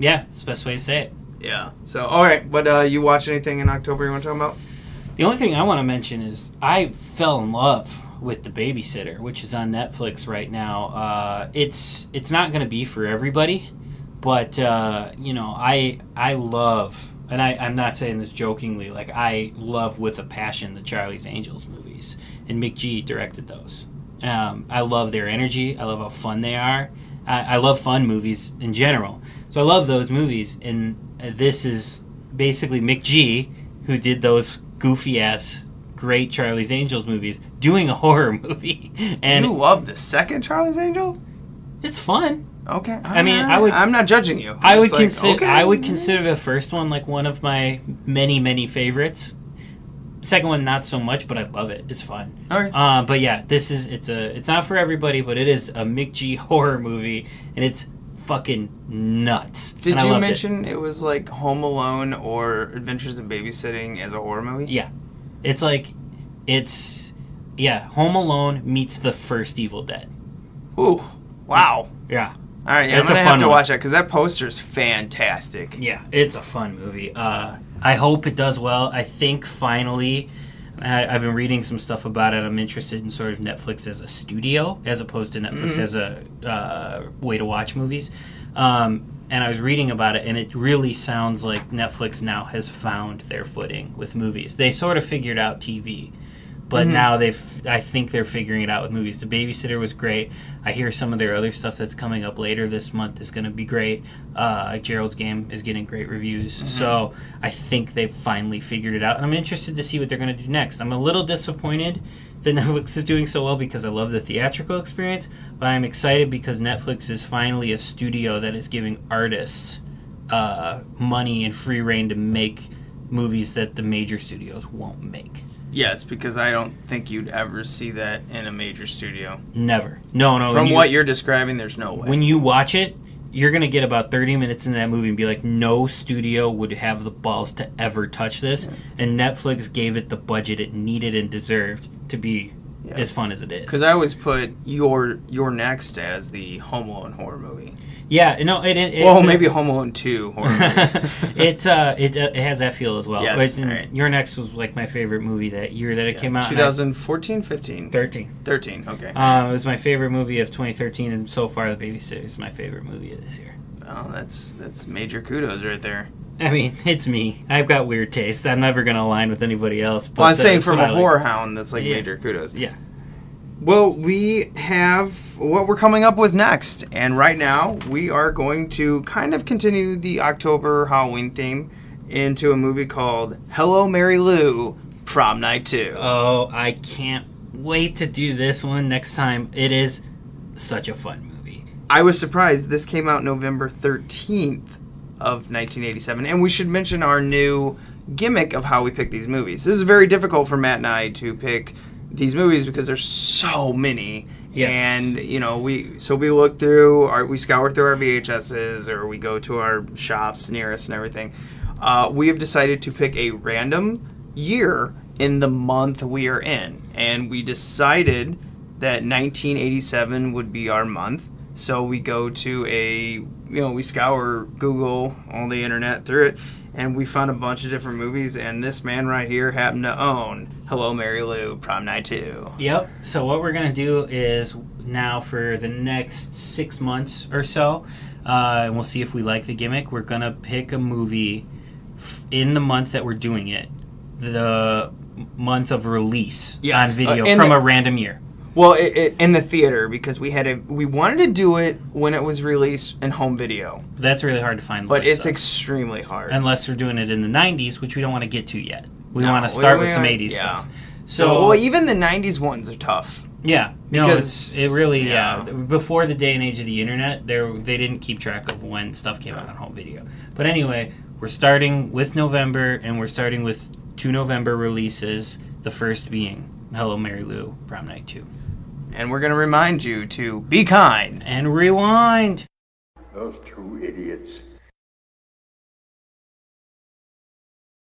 B: Yeah, it's the best way to say it.
A: Yeah. So, all right, but you watch anything in October you want to talk about?
B: The only thing I want to mention is I fell in love with The Babysitter, which is on Netflix right now. It's not going to be for everybody, but I love, and I'm not saying this jokingly, like I love with a passion the Charlie's Angels movies, and McG directed those. I love their energy. I love how fun they are. I love fun movies in general, so I love those movies. And this is basically McG, who did those goofy ass great Charlie's Angels movies, doing a horror movie. And
A: you love the second Charlie's Angel?
B: It's fun.
A: Okay.
B: I'm
A: not judging you.
B: I would consider the first one like one of my many favorites. Second one not so much, but I love it. It's fun.
A: All right.
B: But yeah, it's not for everybody, but it is a McG horror movie, and it's fucking nuts.
A: Did you mention it was like Home Alone or Adventures in Babysitting as a horror movie?
B: Yeah. Home Alone meets the first Evil Dead.
A: Ooh. Wow.
B: Yeah.
A: All right, I'm going to have to watch that because that poster's fantastic.
B: Yeah, it's a fun movie. I hope it does well. I think finally, I've been reading some stuff about it. I'm interested in sort of Netflix as a studio as opposed to Netflix as a way to watch movies. And I was reading about it, and it really sounds like Netflix now has found their footing with movies. They sort of figured out TV, but now I think they're figuring it out with movies. The Babysitter was great. I hear some of their other stuff that's coming up later this month is going to be great. Like Gerald's Game is getting great reviews. So I think they've finally figured it out. And I'm interested to see what they're going to do next. I'm a little disappointed that Netflix is doing so well because I love the theatrical experience. But I'm excited because Netflix is finally a studio that is giving artists money and free reign to make movies that the major studios won't make.
A: Yes, because I don't think you'd ever see that in a major studio.
B: Never. No.
A: From what you're describing, there's no way.
B: When you watch it, you're going to get about 30 minutes into that movie and be like, no studio would have the balls to ever touch this. Yeah. And Netflix gave it the budget it needed and deserved to be as fun as it is.
A: Because I always put Your Next as the Home Alone horror movie.
B: Yeah, no,
A: maybe Home Alone 2 horror movie.
B: It has that feel as well.
A: Yes,
B: but
A: right.
B: Your Next was like my favorite movie that year that it came out.
A: 2014, 15?
B: 13.
A: 13, okay.
B: It was my favorite movie of 2013, and so far The Babysitter is my favorite movie of this year.
A: Oh, that's major kudos right there.
B: I mean, it's me. I've got weird taste. I'm never going to align with anybody else. But,
A: well, I was saying from a horror hound, that's like major kudos.
B: Yeah.
A: Well, we have what we're coming up with next. And right now, we are going to kind of continue the October Halloween theme into a movie called Hello, Mary Lou, Prom Night 2.
B: Oh, I can't wait to do this one next time. It is such a fun movie.
A: I was surprised. This came out November 13th of 1987. And we should mention our new gimmick of how we pick these movies. This is very difficult for Matt and I to pick these movies because there's so many. Yes. And, you know, we look through, we scour through our VHSs, or we go to our shops near us and everything. We have decided to pick a random year in the month we are in. And we decided that 1987 would be our month. So we go to we scour Google, all the internet through it, and we found a bunch of different movies, and this man right here happened to own Hello, Mary Lou, Prom Night 2.
B: Yep. So what we're going to do is now for the next 6 months or so, and we'll see if we like the gimmick, we're going to pick a movie in the month that we're doing it, the month of release on video from a random year.
A: Well, in the theater, because we wanted to do it when it was released in home video.
B: That's really hard to find.
A: But it's extremely hard.
B: Unless we're doing it in the 90s, which we don't want to get to yet. We want to start with some 80s stuff.
A: So even the 90s ones are tough.
B: Yeah. Because it really, before the day and age of the internet, they didn't keep track of when stuff came out on home video. But anyway, we're starting with November, and we're starting with 2 November releases, the first being Hello, Mary Lou, Prom Night 2.
A: And we're going to remind you to be kind.
B: And rewind.
H: Those two idiots